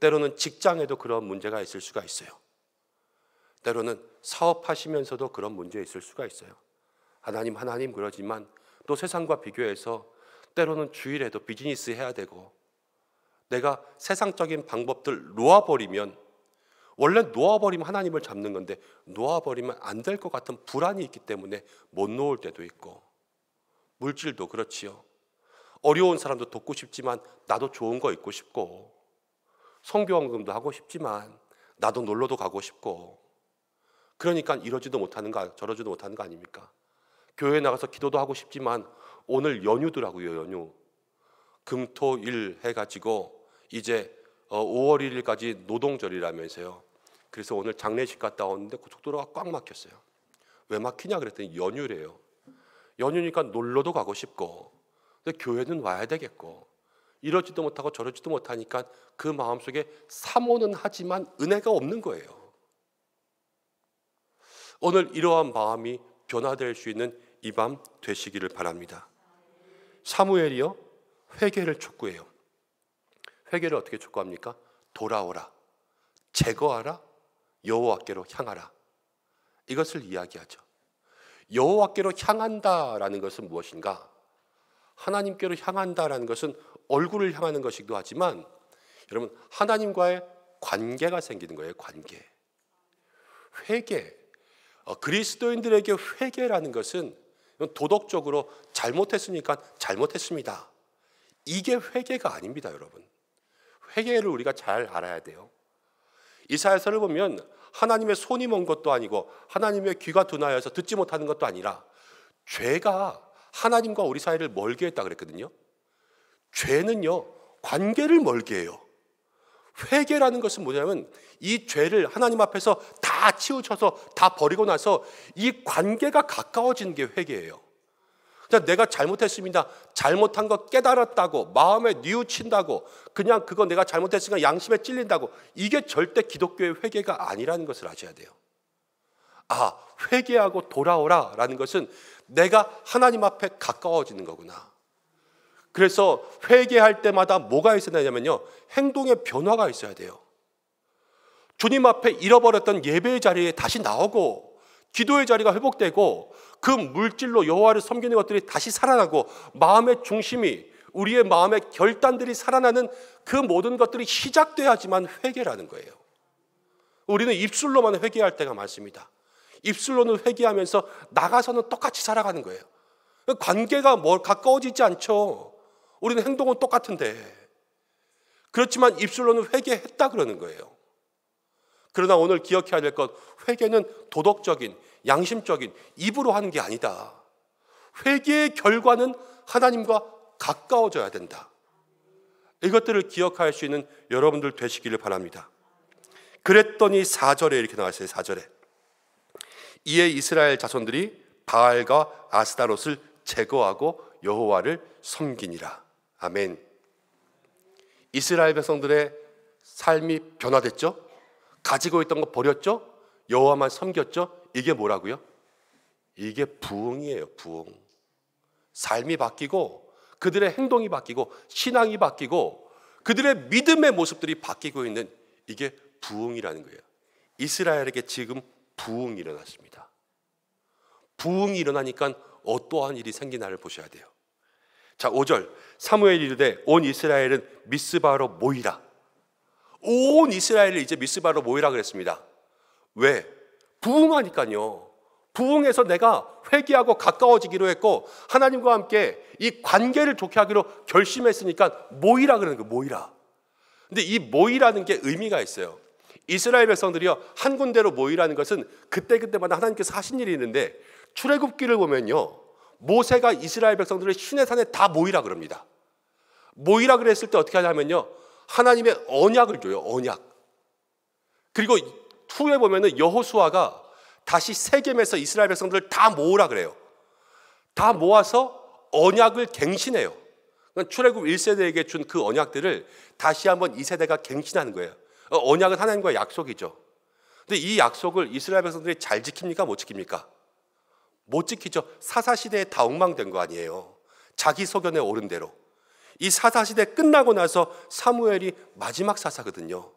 때로는 직장에도 그런 문제가 있을 수가 있어요. 때로는 사업하시면서도 그런 문제 있을 수가 있어요. 하나님 그러지만 또 세상과 비교해서 때로는 주일에도 비즈니스 해야 되고, 내가 세상적인 방법들 놓아버리면, 원래 놓아버리면 하나님을 잡는 건데 놓아버리면 안 될 것 같은 불안이 있기 때문에 못 놓을 때도 있고, 물질도 그렇지요. 어려운 사람도 돕고 싶지만 나도 좋은 거 입고 싶고, 성교원금도 하고 싶지만 나도 놀러도 가고 싶고, 그러니까 이러지도 못하는 거, 저러지도 못하는 거 아닙니까? 교회에 나가서 기도도 하고 싶지만 오늘 연휴더라고요. 연휴 금토일 해가지고 이제 5월 1일까지 노동절이라면서요. 그래서 오늘 장례식 갔다 왔는데 고속도로가 꽉 막혔어요. 왜 막히냐 그랬더니 연휴래요. 연휴니까 놀러도 가고 싶고, 근데 교회는 와야 되겠고, 이러지도 못하고 저러지도 못하니까 그 마음속에 사모는 하지만 은혜가 없는 거예요. 오늘 이러한 마음이 변화될 수 있는 이 밤 되시기를 바랍니다. 사무엘이요, 회개를 촉구해요. 회개를 어떻게 촉구합니까? 돌아오라, 제거하라, 여호와께로 향하라. 이것을 이야기하죠. 여호와께로 향한다라는 것은 무엇인가? 하나님께로 향한다라는 것은 얼굴을 향하는 것이기도 하지만, 여러분, 하나님과의 관계가 생기는 거예요. 관계. 회개. 그리스도인들에게 회개라는 것은 도덕적으로 잘못했으니까 잘못했습니다, 이게 회개가 아닙니다. 여러분, 회개를 우리가 잘 알아야 돼요. 이사야서를 보면 하나님의 손이 먼 것도 아니고 하나님의 귀가 둔하여서 듣지 못하는 것도 아니라, 죄가 하나님과 우리 사이를 멀게 했다 그랬거든요. 죄는요, 관계를 멀게 해요. 회개라는 것은 뭐냐면 이 죄를 하나님 앞에서 다 치우쳐서 다 버리고 나서 이 관계가 가까워지는 게 회개예요. 그냥 내가 잘못했습니다, 잘못한 거 깨달았다고 마음에 뉘우친다고, 그냥 그거 내가 잘못했으니까 양심에 찔린다고, 이게 절대 기독교의 회개가 아니라는 것을 아셔야 돼요. 아, 회개하고 돌아오라 라는 것은 내가 하나님 앞에 가까워지는 거구나. 그래서 회개할 때마다 뭐가 있어야 되냐면요, 행동의 변화가 있어야 돼요. 주님 앞에 잃어버렸던 예배의 자리에 다시 나오고, 기도의 자리가 회복되고, 그 물질로 여호와를 섬기는 것들이 다시 살아나고, 마음의 중심이, 우리의 마음의 결단들이 살아나는 그 모든 것들이 시작돼야지만 회개라는 거예요. 우리는 입술로만 회개할 때가 많습니다. 입술로는 회개하면서 나가서는 똑같이 살아가는 거예요. 관계가 가까워지지 않죠. 우리는 행동은 똑같은데. 그렇지만 입술로는 회개했다 그러는 거예요. 그러나 오늘 기억해야 될 것, 회개는 도덕적인, 양심적인 입으로 하는 게 아니다. 회개의 결과는 하나님과 가까워져야 된다. 이것들을 기억할 수 있는 여러분들 되시기를 바랍니다. 그랬더니 4절에 이렇게 나왔어요. 4절에 이에 이스라엘 자손들이 바알과 아스타롯을 제거하고 여호와를 섬기니라. 아멘. 이스라엘 백성들의 삶이 변화됐죠? 가지고 있던 거 버렸죠? 여호와만 섬겼죠? 이게 뭐라고요? 이게 부흥이에요. 부흥. 삶이 바뀌고 그들의 행동이 바뀌고 신앙이 바뀌고 그들의 믿음의 모습들이 바뀌고 있는 이게 부흥이라는 거예요. 이스라엘에게 지금 부흥이 일어났습니다. 부흥이 일어나니까 어떠한 일이 생기나를 보셔야 돼요. 자, 5절 사무엘이 이르되 온 이스라엘은 미스바로 모이라. 온 이스라엘을 이제 미스바로 모이라 그랬습니다. 왜? 부흥하니까요. 부흥해서 내가 회개하고 가까워지기로 했고 하나님과 함께 이 관계를 좋게 하기로 결심했으니까 모이라 그러는 거예요. 모이라. 근데 이 모이라는 게 의미가 있어요. 이스라엘 백성들이요 한 군데로 모이라는 것은 그때그때마다 하나님께서 하신 일이 있는데 출애굽기를 보면요 모세가 이스라엘 백성들을 시내산에 다 모이라 그럽니다. 모이라 그랬을 때 어떻게 하냐면요 하나님의 언약을 줘요. 언약. 그리고 후에 보면은 여호수아가 다시 세겜에서 이스라엘 백성들을 다 모으라 그래요. 다 모아서 언약을 갱신해요. 그러니까 출애굽 1세대에게 준 그 언약들을 다시 한번 2세대가 갱신하는 거예요. 언약은 하나님과의 약속이죠. 근데 이 약속을 이스라엘 백성들이 잘 지킵니까? 못 지킵니까? 못 지키죠. 사사시대에 다 엉망된 거 아니에요. 자기 소견에 오른 대로. 이 사사시대 끝나고 나서 사무엘이 마지막 사사거든요.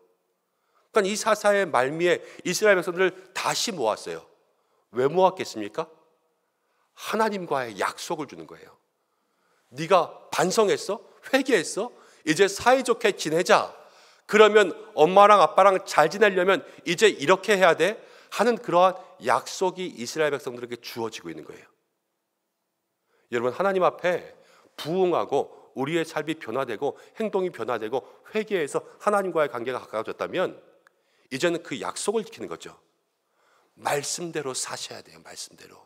그러니까 이 사사의 말미에 이스라엘 백성들을 다시 모았어요. 왜 모았겠습니까? 하나님과의 약속을 주는 거예요. 네가 반성했어? 회개했어? 이제 사이좋게 지내자. 그러면 엄마랑 아빠랑 잘 지내려면 이제 이렇게 해야 돼 하는 그러한 약속이 이스라엘 백성들에게 주어지고 있는 거예요. 여러분 하나님 앞에 부응하고 우리의 삶이 변화되고 행동이 변화되고 회개해서 하나님과의 관계가 가까워졌다면 이제는 그 약속을 지키는 거죠. 말씀대로 사셔야 돼요. 말씀대로.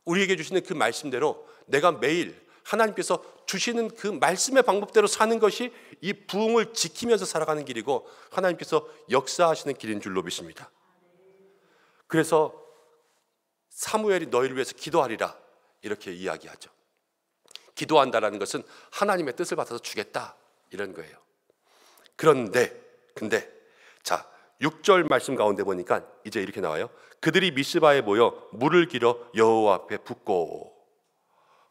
우리에게 주시는 그 말씀대로 내가 매일 하나님께서 주시는 그 말씀의 방법대로 사는 것이 이 부흥을 지키면서 살아가는 길이고 하나님께서 역사하시는 길인 줄 믿습니다. 그래서 사무엘이 너희를 위해서 기도하리라 이렇게 이야기하죠. 기도한다라는 것은 하나님의 뜻을 받아서 주겠다 이런 거예요. 근데 자 6절 말씀 가운데 보니까 이제 이렇게 나와요. 그들이 미스바에 모여 물을 길어 여호와 앞에 붓고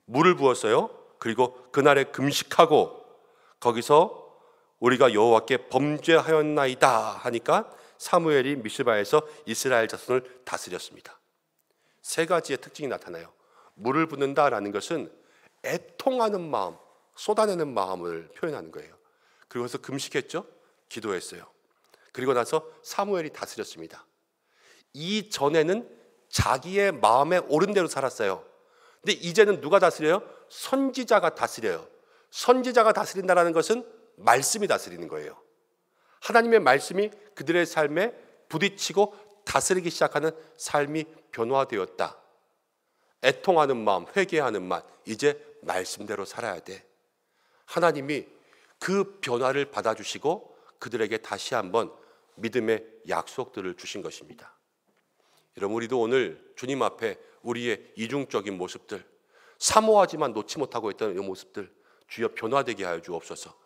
물을 부었어요. 그리고 그날에 금식하고 거기서 우리가 여호와께 범죄하였나이다 하니까 사무엘이 미스바에서 이스라엘 자손을 다스렸습니다. 세 가지의 특징이 나타나요. 물을 붓는다라는 것은 애통하는 마음, 쏟아내는 마음을 표현하는 거예요. 그래서 금식했죠. 기도했어요. 그리고 나서 사무엘이 다스렸습니다. 이전에는 자기의 마음에 옳은 대로 살았어요. 근데 이제는 누가 다스려요? 선지자가 다스려요. 선지자가 다스린다는 것은 말씀이 다스리는 거예요. 하나님의 말씀이 그들의 삶에 부딪히고 다스리기 시작하는 삶이 변화되었다. 애통하는 마음, 회개하는 마음, 이제 말씀대로 살아야 돼. 하나님이 그 변화를 받아주시고 그들에게 다시 한번 믿음의 약속들을 주신 것입니다. 여러분 우리도 오늘 주님 앞에 우리의 이중적인 모습들, 사모하지만 놓지 못하고 있던 이 모습들 주여 변화되게 하여 주옵소서.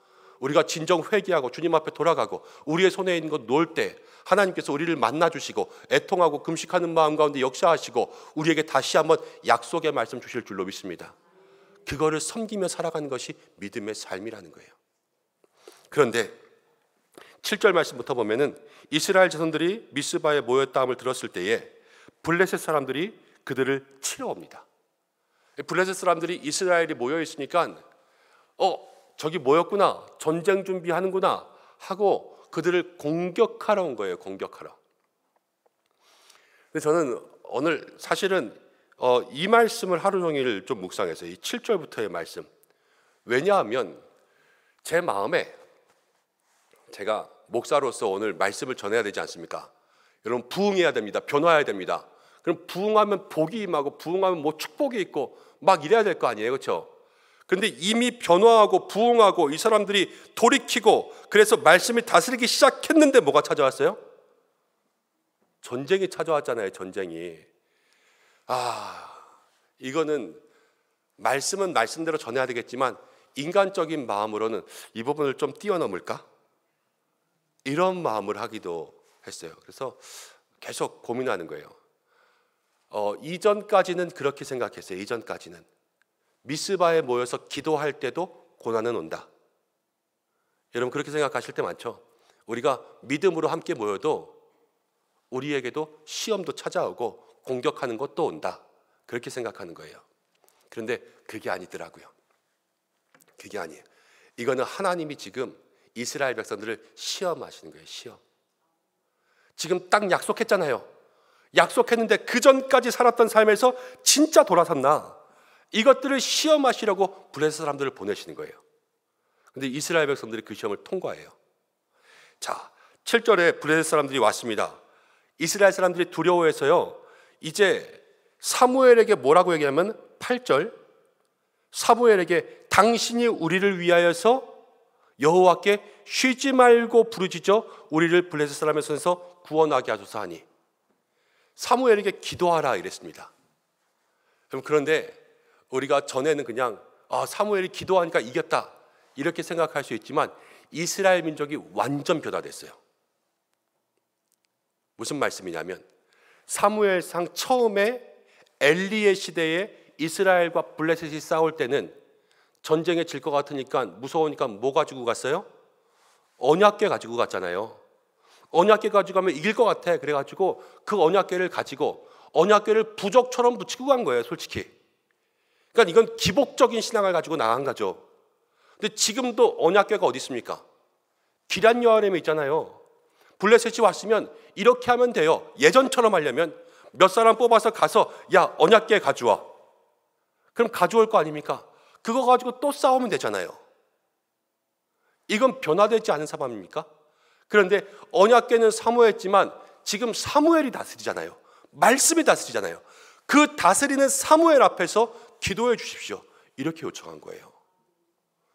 우리가 진정 회개하고 주님 앞에 돌아가고 우리의 손에 있는 것 놓을 때 하나님께서 우리를 만나주시고 애통하고 금식하는 마음 가운데 역사하시고 우리에게 다시 한번 약속의 말씀 주실 줄로 믿습니다. 그거를 섬기며 살아가는 것이 믿음의 삶이라는 거예요. 그런데 7절 말씀부터 보면은 이스라엘 자손들이 미스바에 모였다함을 들었을 때에 블레셋 사람들이 그들을 치러 옵니다. 블레셋 사람들이 이스라엘이 모여 있으니까 저기 모였구나, 전쟁 준비하는구나 하고 그들을 공격하러 온 거예요. 공격하러. 근데 저는 오늘 사실은 이 말씀을 하루 종일 좀 묵상했어요. 이 7절부터의 말씀. 왜냐하면 제 마음에 제가 목사로서 오늘 말씀을 전해야 되지 않습니까? 여러분 부흥해야 됩니다. 변화해야 됩니다. 그럼 부흥하면 복이 임하고 부흥하면 뭐 축복이 있고 막 이래야 될 거 아니에요, 그렇죠? 그런데 이미 변화하고 부흥하고 이 사람들이 돌이키고 그래서 말씀이 다스리기 시작했는데 뭐가 찾아왔어요? 전쟁이 찾아왔잖아요, 전쟁이. 이거는 말씀은 말씀대로 전해야 되겠지만 인간적인 마음으로는 이 부분을 좀 뛰어넘을까? 이런 마음을 하기도 했어요. 그래서 계속 고민하는 거예요. 이전까지는 그렇게 생각했어요. 이전까지는 미스바에 모여서 기도할 때도 고난은 온다. 여러분 그렇게 생각하실 때 많죠? 우리가 믿음으로 함께 모여도 우리에게도 시험도 찾아오고 공격하는 것도 온다. 그렇게 생각하는 거예요. 그런데 그게 아니더라고요. 그게 아니에요. 이거는 하나님이 지금 이스라엘 백성들을 시험하시는 거예요. 시험. 지금 딱 약속했잖아요. 약속했는데 그 전까지 살았던 삶에서 진짜 돌아섰나? 이것들을 시험하시려고 블레셋 사람들을 보내시는 거예요. 그런데 이스라엘 백성들이 그 시험을 통과해요. 자, 7절에 블레셋 사람들이 왔습니다. 이스라엘 사람들이 두려워해서요, 이제 사무엘에게 뭐라고 얘기하면 8절, 사무엘에게 당신이 우리를 위하여서 여호와께 쉬지 말고 부르짖어 우리를 블레셋 사람의 손에서 구원하게 하소서 하니 사무엘에게 기도하라 이랬습니다. 그런데 우리가 전에는 그냥 사무엘이 기도하니까 이겼다 이렇게 생각할 수 있지만 이스라엘 민족이 완전 변화됐어요. 무슨 말씀이냐면 사무엘상 처음에 엘리의 시대에 이스라엘과 블레셋이 싸울 때는 전쟁에 질 것 같으니까 무서우니까 뭐 가지고 갔어요? 언약궤 가지고 갔잖아요. 언약궤 가지고 가면 이길 것 같아. 그래가지고 그 언약궤를 가지고 언약궤를 부적처럼 붙이고 간 거예요, 솔직히. 그러니까 이건 기복적인 신앙을 가지고 나간 거죠. 근데 지금도 언약궤가 어디 있습니까? 기럇 여아림에 있잖아요. 블레셋이 왔으면 이렇게 하면 돼요. 예전처럼 하려면 몇 사람 뽑아서 가서 야 언약궤 가져와. 그럼 가져올 거 아닙니까? 그거 가지고 또 싸우면 되잖아요. 이건 변화되지 않은 상황입니까? 그런데 언약궤는 사모했지만 지금 사무엘이 다스리잖아요. 말씀이 다스리잖아요. 그 다스리는 사무엘 앞에서 기도해 주십시오. 이렇게 요청한 거예요.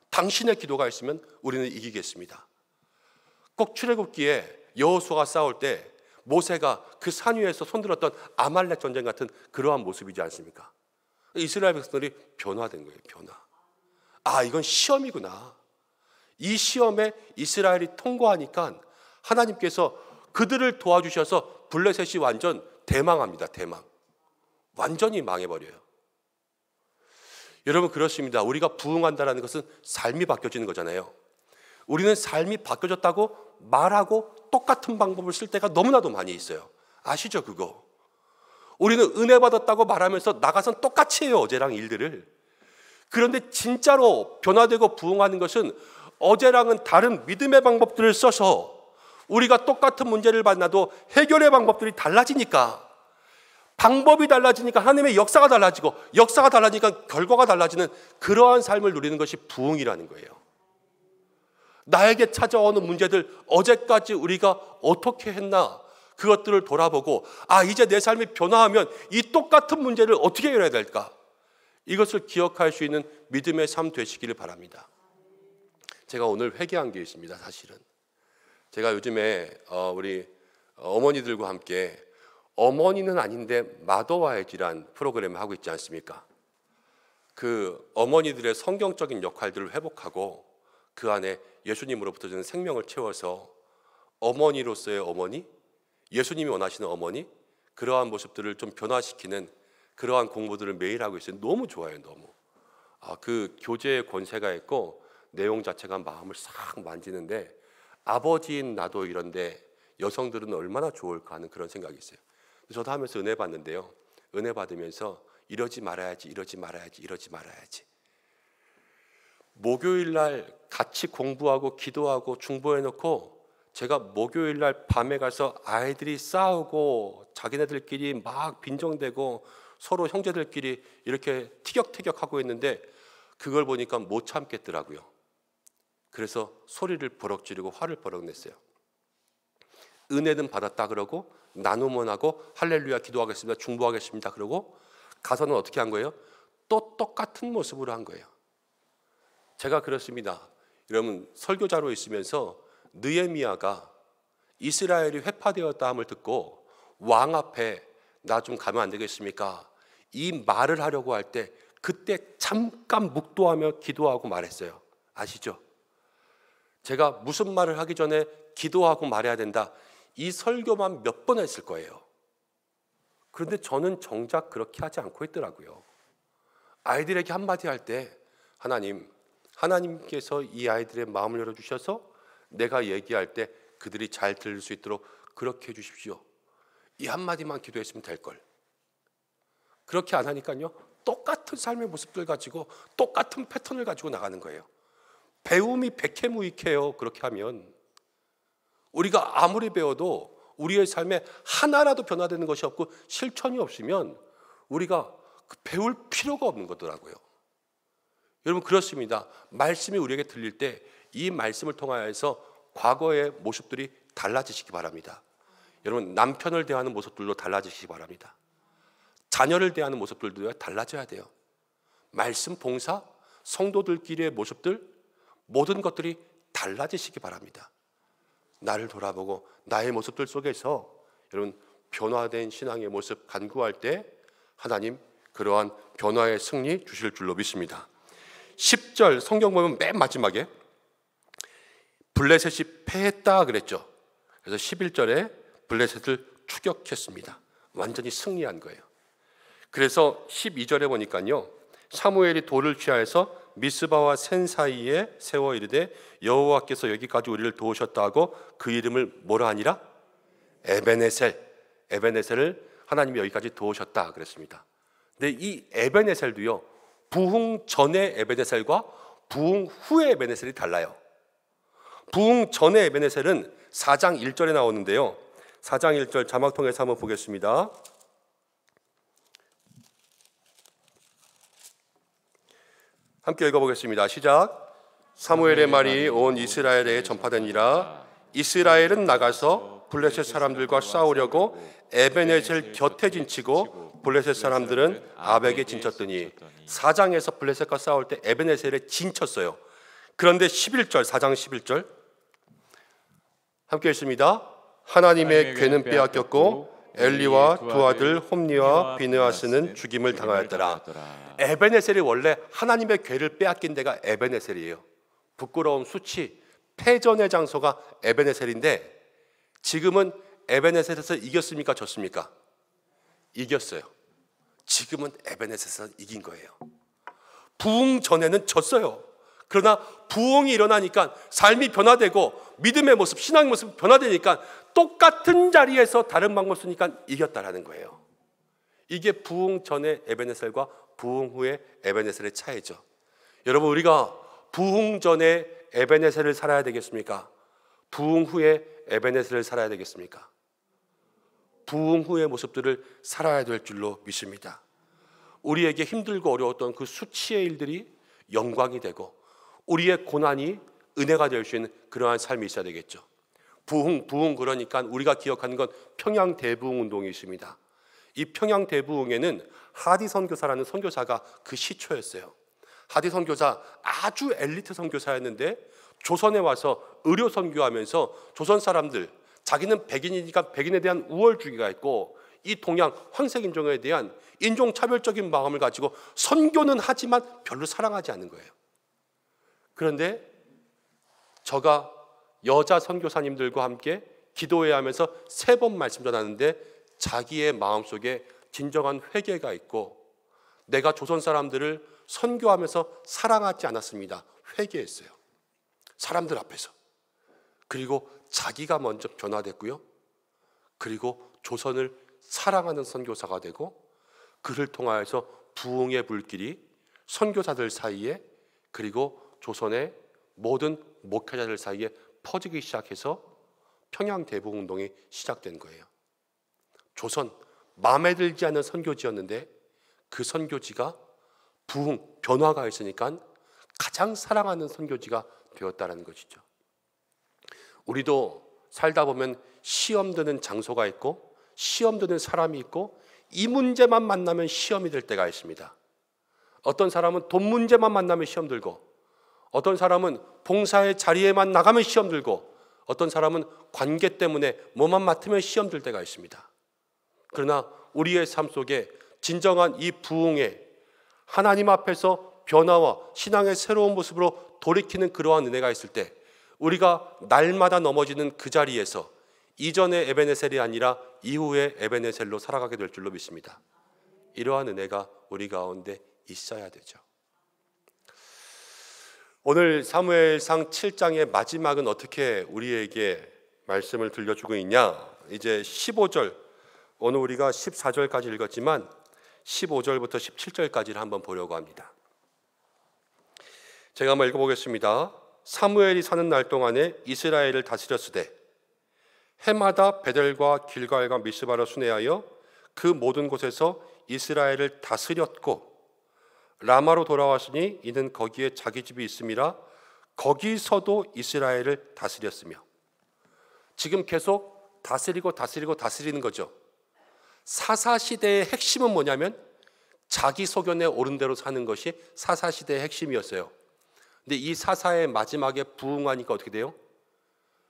당신의 기도가 있으면 우리는 이기겠습니다. 꼭 출애굽기에 여호수아가 싸울 때 모세가 그 산 위에서 손들었던 아말렉 전쟁 같은 그러한 모습이지 않습니까? 이스라엘 백성들이 변화된 거예요. 변화. 이건 시험이구나. 이 시험에 이스라엘이 통과하니까 하나님께서 그들을 도와주셔서 블레셋이 완전 대망합니다. 대망. 완전히 망해버려요. 여러분 그렇습니다. 우리가 부흥한다는 것은 삶이 바뀌어지는 거잖아요. 우리는 삶이 바뀌어졌다고 말하고 똑같은 방법을 쓸 때가 너무나도 많이 있어요. 아시죠 그거? 우리는 은혜 받았다고 말하면서 나가선 똑같이 해요. 어제랑 일들을. 그런데 진짜로 변화되고 부흥하는 것은 어제랑은 다른 믿음의 방법들을 써서 우리가 똑같은 문제를 만나도 해결의 방법들이 달라지니까, 방법이 달라지니까 하나님의 역사가 달라지고, 역사가 달라지니까 결과가 달라지는 그러한 삶을 누리는 것이 부흥이라는 거예요. 나에게 찾아오는 문제들, 어제까지 우리가 어떻게 했나, 그것들을 돌아보고 이제 내 삶이 변화하면 이 똑같은 문제를 어떻게 해결해야 될까, 이것을 기억할 수 있는 믿음의 삶 되시기를 바랍니다. 제가 오늘 회개한 게 있습니다. 사실은 제가 요즘에 우리 어머니들과 함께 어머니는 아닌데 마더와의 질환 프로그램을 하고 있지 않습니까? 그 어머니들의 성경적인 역할들을 회복하고 그 안에 예수님으로부터 주는 생명을 채워서 어머니로서의 어머니, 예수님이 원하시는 어머니, 그러한 모습들을 좀 변화시키는 그러한 공부들을 매일 하고 있어요. 너무 좋아요. 너무. 그 교제의 권세가 있고 내용 자체가 마음을 싹 만지는데, 아버지인 나도 이런데 여성들은 얼마나 좋을까 하는 그런 생각이 있어요. 저도 하면서 은혜 받는데요. 은혜 받으면서 이러지 말아야지, 이러지 말아야지, 이러지 말아야지. 목요일 날 같이 공부하고 기도하고 중보해놓고 제가 목요일 날 밤에 가서 아이들이 싸우고 자기네들끼리 막 빈정대고 서로 형제들끼리 이렇게 티격태격하고 있는데 그걸 보니까 못 참겠더라고요. 그래서 소리를 버럭 지르고 화를 버럭 냈어요. 은혜는 받았다 그러고 나눔은 하고 할렐루야 기도하겠습니다, 중보하겠습니다 그러고 가서는 어떻게 한 거예요? 또 똑같은 모습으로 한 거예요. 제가 그렇습니다. 여러분, 설교자로 있으면서 느헤미야가 이스라엘이 회파되었다 함을 듣고 왕 앞에 나 좀 가면 안 되겠습니까? 이 말을 하려고 할 때 그때 잠깐 묵도하며 기도하고 말했어요. 아시죠? 제가 무슨 말을 하기 전에 기도하고 말해야 된다, 이 설교만 몇 번 했을 거예요. 그런데 저는 정작 그렇게 하지 않고 있더라고요. 아이들에게 한마디 할 때 하나님께서 이 아이들의 마음을 열어주셔서 내가 얘기할 때 그들이 잘 들을 수 있도록 그렇게 해주십시오. 이 한마디만 기도했으면 될걸. 그렇게 안 하니까요, 똑같은 삶의 모습들 가지고 똑같은 패턴을 가지고 나가는 거예요. 배움이 백해무익해요. 그렇게 하면 우리가 아무리 배워도 우리의 삶에 하나라도 변화되는 것이 없고 실천이 없으면 우리가 배울 필요가 없는 거더라고요. 여러분, 그렇습니다. 말씀이 우리에게 들릴 때 이 말씀을 통하여서 과거의 모습들이 달라지시기 바랍니다. 여러분, 남편을 대하는 모습들도 달라지시기 바랍니다. 자녀를 대하는 모습들도 달라져야 돼요. 말씀 봉사, 성도들끼리의 모습들, 모든 것들이 달라지시기 바랍니다. 나를 돌아보고 나의 모습들 속에서 여러분, 변화된 신앙의 모습 간구할 때 하나님 그러한 변화의 승리 주실 줄로 믿습니다. 10절 성경 보면 맨 마지막에 블레셋이 패했다 그랬죠. 그래서 11절에 블레셋을 추격했습니다. 완전히 승리한 거예요. 그래서 12절에 보니까요, 사무엘이 돌을 취하여서 미스바와 센 사이에 세워 이르되 여호와께서 여기까지 우리를 도우셨다 하고 그 이름을 뭐라 하니라? 에베네셀을 하나님이 여기까지 도우셨다 그랬습니다. 근데 이 에베네셀도요, 부흥 전의 에베네셀과 부흥 후의 에베네셀이 달라요. 부흥 전의 에베네셀은 4장 1절에 나오는데요, 4장 1절 자막 통해서 한번 보겠습니다. 함께 읽어보겠습니다. 시작. 사무엘의 말이 온 이스라엘에 전파되니라. 이스라엘은 나가서 블레셋 사람들과 싸우려고 에베네셀 곁에 진치고 블레셋 사람들은 아벡에 진쳤더니, 4장에서 블레셋과 싸울 때 에베네셀에 진쳤어요. 그런데 11절, 4장 11절 함께 읽습니다. 하나님의 괴는 빼앗겼고 엘리와 두 아들 홈니와 비느하스는 죽임을 당하였더라. 에베네셀이 원래 하나님의 괴를 빼앗긴 데가 에베네셀이에요. 부끄러움, 수치, 패전의 장소가 에베네셀인데 지금은 에베네셀에서 이겼습니까? 졌습니까? 이겼어요. 지금은 에베네셀에서 이긴 거예요. 부흥 전에는 졌어요. 그러나 부흥이 일어나니까 삶이 변화되고 믿음의 모습, 신앙의 모습 변화되니까 똑같은 자리에서 다른 방법 쓰니까 이겼다라는 거예요. 이게 부흥 전의 에베네셀과 부흥 후의 에베네셀의 차이죠. 여러분, 우리가 부흥 전에 에베네셀을 살아야 되겠습니까? 부흥 후에 에베네셀을 살아야 되겠습니까? 부흥 후의 모습들을 살아야 될 줄로 믿습니다. 우리에게 힘들고 어려웠던 그 수치의 일들이 영광이 되고 우리의 고난이 은혜가 될 수 있는 그러한 삶이 있어야 되겠죠. 부흥 그러니까 우리가 기억하는 건 평양 대부흥 운동이 있습니다. 이 평양 대부흥에는 하디 선교사라는 선교사가 그 시초였어요. 하디 선교사 아주 엘리트 선교사였는데 조선에 와서 의료 선교하면서 조선 사람들, 자기는 백인이니까 백인에 대한 우월주의가 있고 이 동양 황색 인종에 대한 인종차별적인 마음을 가지고 선교는 하지만 별로 사랑하지 않는 거예요. 그런데 저가 여자 선교사님들과 함께 기도해야 하면서 3번 말씀 전하는데 자기의 마음속에 진정한 회개가 있고 내가 조선 사람들을 선교하면서 사랑하지 않았습니다. 회개했어요. 사람들 앞에서. 그리고 자기가 먼저 변화됐고요. 그리고 조선을 사랑하는 선교사가 되고 그를 통하여서 부흥의 불길이 선교사들 사이에 그리고 조선의 모든 목회자들 사이에 퍼지기 시작해서 평양 대부흥운동이 시작된 거예요. 조선, 마음에 들지 않는 선교지였는데 그 선교지가 부흥, 변화가 있으니까 가장 사랑하는 선교지가 되었다는 것이죠. 우리도 살다 보면 시험 드는 장소가 있고 시험 드는 사람이 있고 이 문제만 만나면 시험이 될 때가 있습니다. 어떤 사람은 돈 문제만 만나면 시험 들고, 어떤 사람은 봉사의 자리에만 나가면 시험 들고, 어떤 사람은 관계 때문에 뭐만 맡으면 시험 들 때가 있습니다. 그러나 우리의 삶 속에 진정한 이 부흥에 하나님 앞에서 변화와 신앙의 새로운 모습으로 돌이키는 그러한 은혜가 있을 때, 우리가 날마다 넘어지는 그 자리에서 이전의 에베네셀이 아니라 이후의 에베네셀로 살아가게 될 줄로 믿습니다. 이러한 은혜가 우리 가운데 있어야 되죠. 오늘 사무엘상 7장의 마지막은 어떻게 우리에게 말씀을 들려주고 있냐? 이제 15절, 오늘 우리가 14절까지 읽었지만 15절부터 17절까지를 한번 보려고 합니다. 제가 한번 읽어보겠습니다. 사무엘이 사는 날 동안에 이스라엘을 다스렸으되 해마다 베델과 길갈과 미스바로 순회하여 그 모든 곳에서 이스라엘을 다스렸고, 라마로 돌아왔으니 이는 거기에 자기 집이 있음이라 거기서도 이스라엘을 다스렸으며. 지금 계속 다스리는 거죠. 사사시대의 핵심은 뭐냐면 자기 소견에 옳은 대로 사는 것이 사사시대의 핵심이었어요. 근데 이 사사의 마지막에 부흥하니까 어떻게 돼요?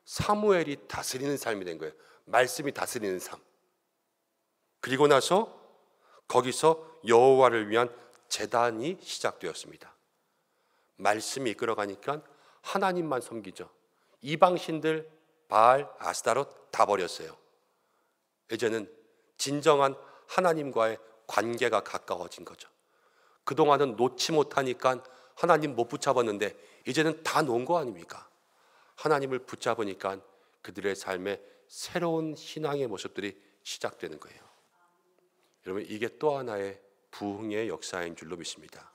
사무엘이 다스리는 삶이 된 거예요. 말씀이 다스리는 삶. 그리고 나서 거기서 여호와를 위한 제단이 시작되었습니다. 말씀이 이끌어가니까 하나님만 섬기죠. 이방신들 바알, 아스타롯 다 버렸어요. 이제는 진정한 하나님과의 관계가 가까워진 거죠. 그동안은 놓지 못하니까 하나님 못 붙잡았는데 이제는 다 놓은 거 아닙니까? 하나님을 붙잡으니까 그들의 삶에 새로운 신앙의 모습들이 시작되는 거예요. 여러분, 이게 또 하나의 부흥의 역사인 줄로 믿습니다.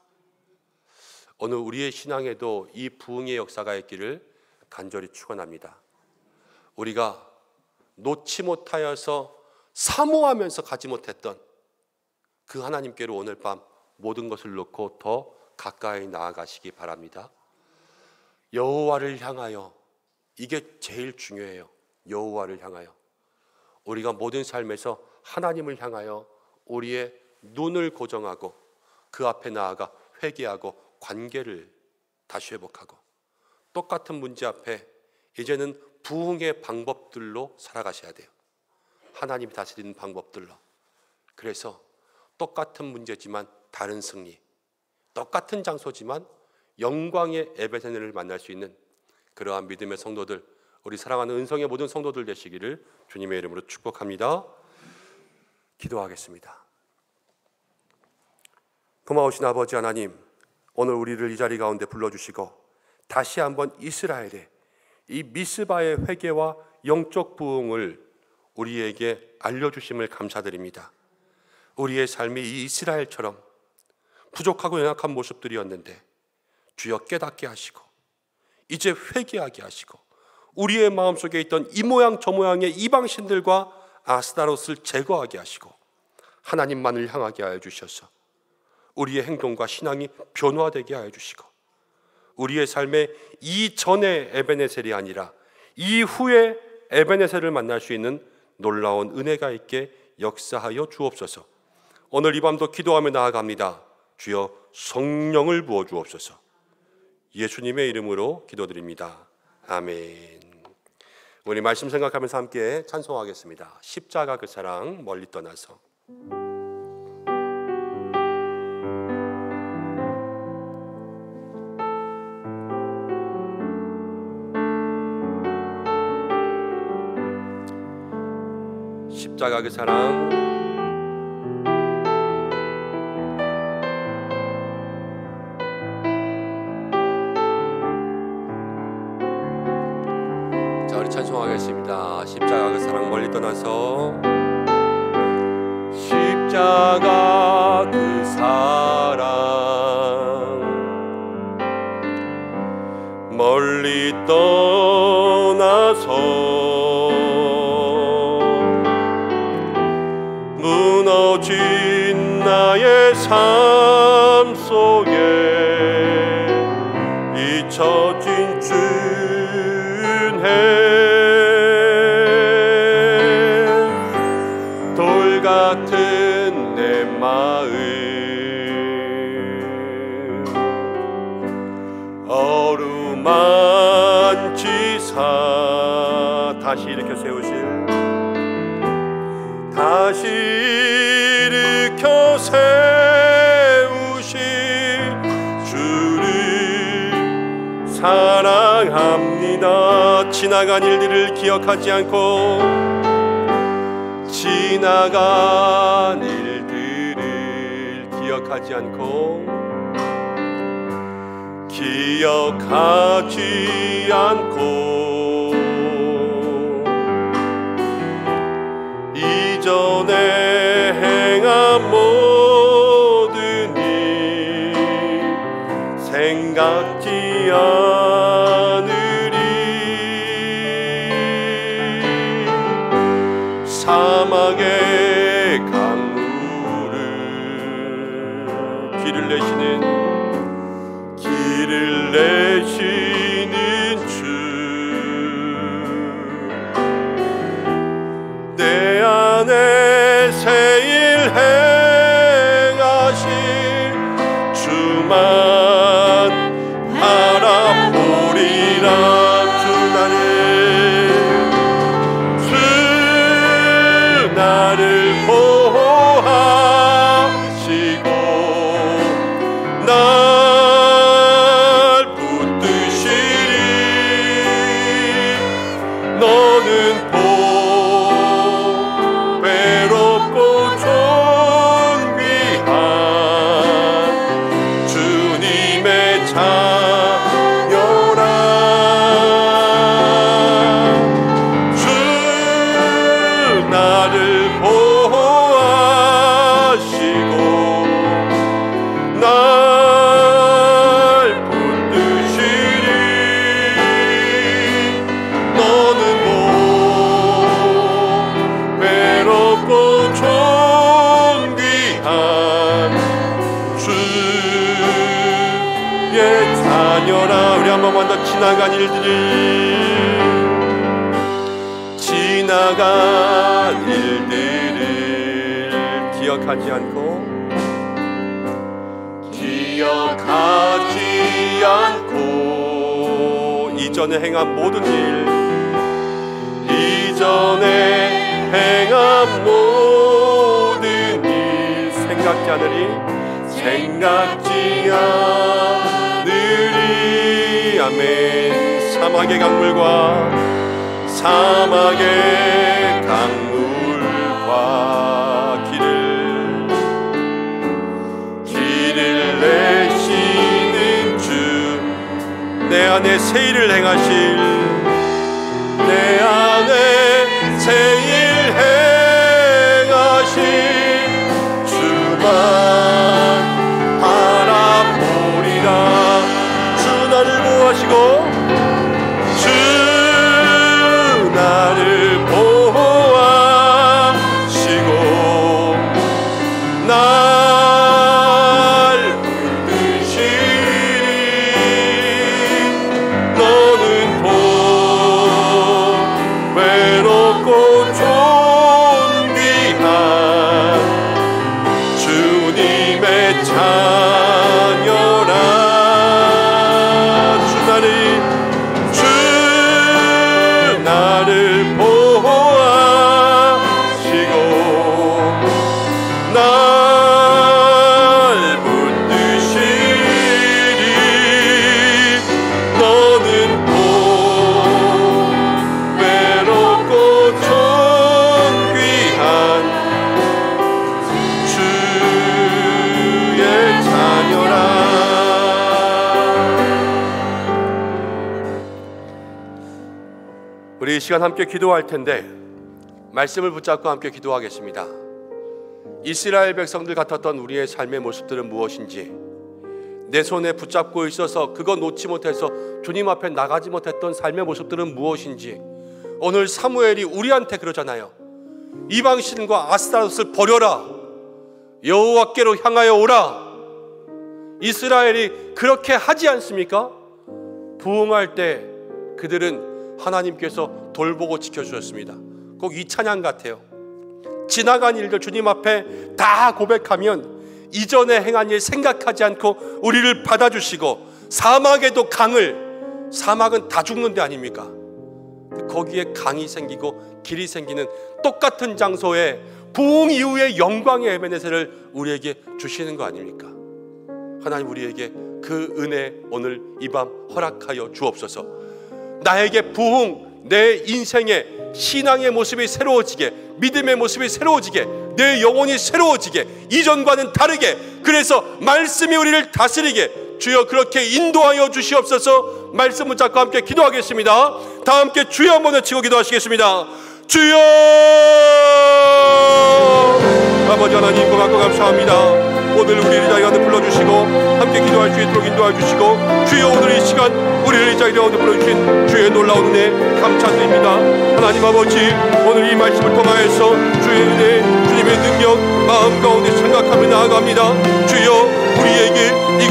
오늘 우리의 신앙에도 이 부흥의 역사가 있기를 간절히 축원합니다. 우리가 놓지 못하여서 사모하면서 가지 못했던 그 하나님께로 오늘 밤 모든 것을 놓고 더 가까이 나아가시기 바랍니다. 여호와를 향하여, 이게 제일 중요해요. 여호와를 향하여 우리가 모든 삶에서 하나님을 향하여 우리의 눈을 고정하고 그 앞에 나아가 회개하고 관계를 다시 회복하고, 똑같은 문제 앞에 이제는 부흥의 방법들로 살아가셔야 돼요. 하나님이 다스리는 방법들로. 그래서 똑같은 문제지만 다른 승리, 똑같은 장소지만 영광의 에베네셀을 만날 수 있는 그러한 믿음의 성도들, 우리 사랑하는 은성의 모든 성도들 되시기를 주님의 이름으로 축복합니다. 기도하겠습니다. 고마우신 아버지 하나님, 오늘 우리를 이 자리 가운데 불러주시고 다시 한번 이스라엘의 이 미스바의 회개와 영적 부흥을 우리에게 알려주심을 감사드립니다. 우리의 삶이 이 이스라엘처럼 부족하고 연약한 모습들이었는데 주여 깨닫게 하시고 이제 회개하게 하시고 우리의 마음속에 있던 이 모양 저 모양의 이방신들과 아스타롯을 제거하게 하시고 하나님만을 향하게 하여 주셔서 우리의 행동과 신앙이 변화되게 하여 주시고 우리의 삶에 이전의 에베네셀이 아니라 이후의 에베네셀을 만날 수 있는 놀라운 은혜가 있게 역사하여 주옵소서. 오늘 이 밤도 기도하며 나아갑니다. 주여 성령을 부어 주옵소서. 예수님의 이름으로 기도드립니다. 아멘. 우리 말씀 생각하면서 함께 찬송하겠습니다. 십자가 그 사랑 멀리 떠나서. 십자가 그 사랑 자, 우리 찬송하겠습니다. 십자가 그 사랑 멀리 떠나서 십자가 그 사랑 멀리 떠나서 무너진 나의 삶 속에 잊혀진 준혜 돌 같은 내 마음 어루만지사 다시 일으켜 세우실 다시 일으켜 세우신 주를 사랑합니다. 지나간 일들을 기억하지 않고 지나간 일들을 기억하지 않고 기억하지 않고 이전에 행한 모든 일 생각지 않으리. 사막의 강물을 길을 내시는 주 내 안에 새일 행하신 주만 바라보리라. 주 나를 보호하시고 날 붙드시리. 너는 외롭고 존귀한 주님의 자녀라. 주 나를 보호하시고 날 붙드시리. 너는 외롭고 존귀한 주의 자녀라. 우리 한 번만 더 지나간 일들을 기억하지 않고 이전에 행한 모든 일 생각지 않으리. 아멘. 사막의 강물과 길을 내시는 주 내 안에 새일을 행하실 내 안에 새일 행하신 주만 바라보리라. 주 나를 보호하시고 주 나를 보호하시고 날 붙드시리. 너는 외롭고 존귀한 주님의 자녀라. 주 나를 보호하시고 날 붙드시리. 너는 외롭고 존귀한 주의 자녀라. 우리 이 시간 함께 기도할 텐데 말씀을 붙잡고 함께 기도하겠습니다. 이스라엘 백성들 같았던 우리의 삶의 모습들은 무엇인지, 내 손에 붙잡고 있어서 그거 놓지 못해서 주님 앞에 나가지 못했던 삶의 모습들은 무엇인지, 오늘 사무엘이 우리한테 그러잖아요. 이방신과 아스타롯을 버려라, 여호와께로 향하여 오라. 이스라엘이 그렇게 하지 않습니까? 부흥할 때 그들은 하나님께서 돌보고 지켜주셨습니다. 꼭 이 찬양 같아요. 지나간 일들 주님 앞에 다 고백하면 이전에 행한 일 생각하지 않고 우리를 받아주시고 사막에도 사막은 다 죽는 데 아닙니까? 거기에 강이 생기고 길이 생기는 똑같은 장소에 부흥 이후의 영광의 에베네셀을 우리에게 주시는 거 아닙니까? 하나님 우리에게 그 은혜 오늘 이 밤 허락하여 주옵소서. 나에게 부흥, 내 인생의 신앙의 모습이 새로워지게, 믿음의 모습이 새로워지게, 내 영혼이 새로워지게, 이전과는 다르게, 그래서 말씀이 우리를 다스리게 주여 그렇게 인도하여 주시옵소서. 말씀 붙잡고 함께 기도하겠습니다. 다 함께 주여 한번 외치고 기도하시겠습니다. 주여! 아버지 하나님 고맙고 감사합니다. 오늘 우리를 이 자리 가운데 불러주시고 함께 기도할 수 있도록 인도해 주시고, 주여 오늘 이 시간 우리를 이 자리 가운데 불러주신 주의 놀라운 은혜 감사드립니다. 하나님 아버지, 오늘 이 말씀을 통하여서 주의 은혜, 주님의 능력 마음 가운데 생각하며 나아갑니다. 주여 우리에게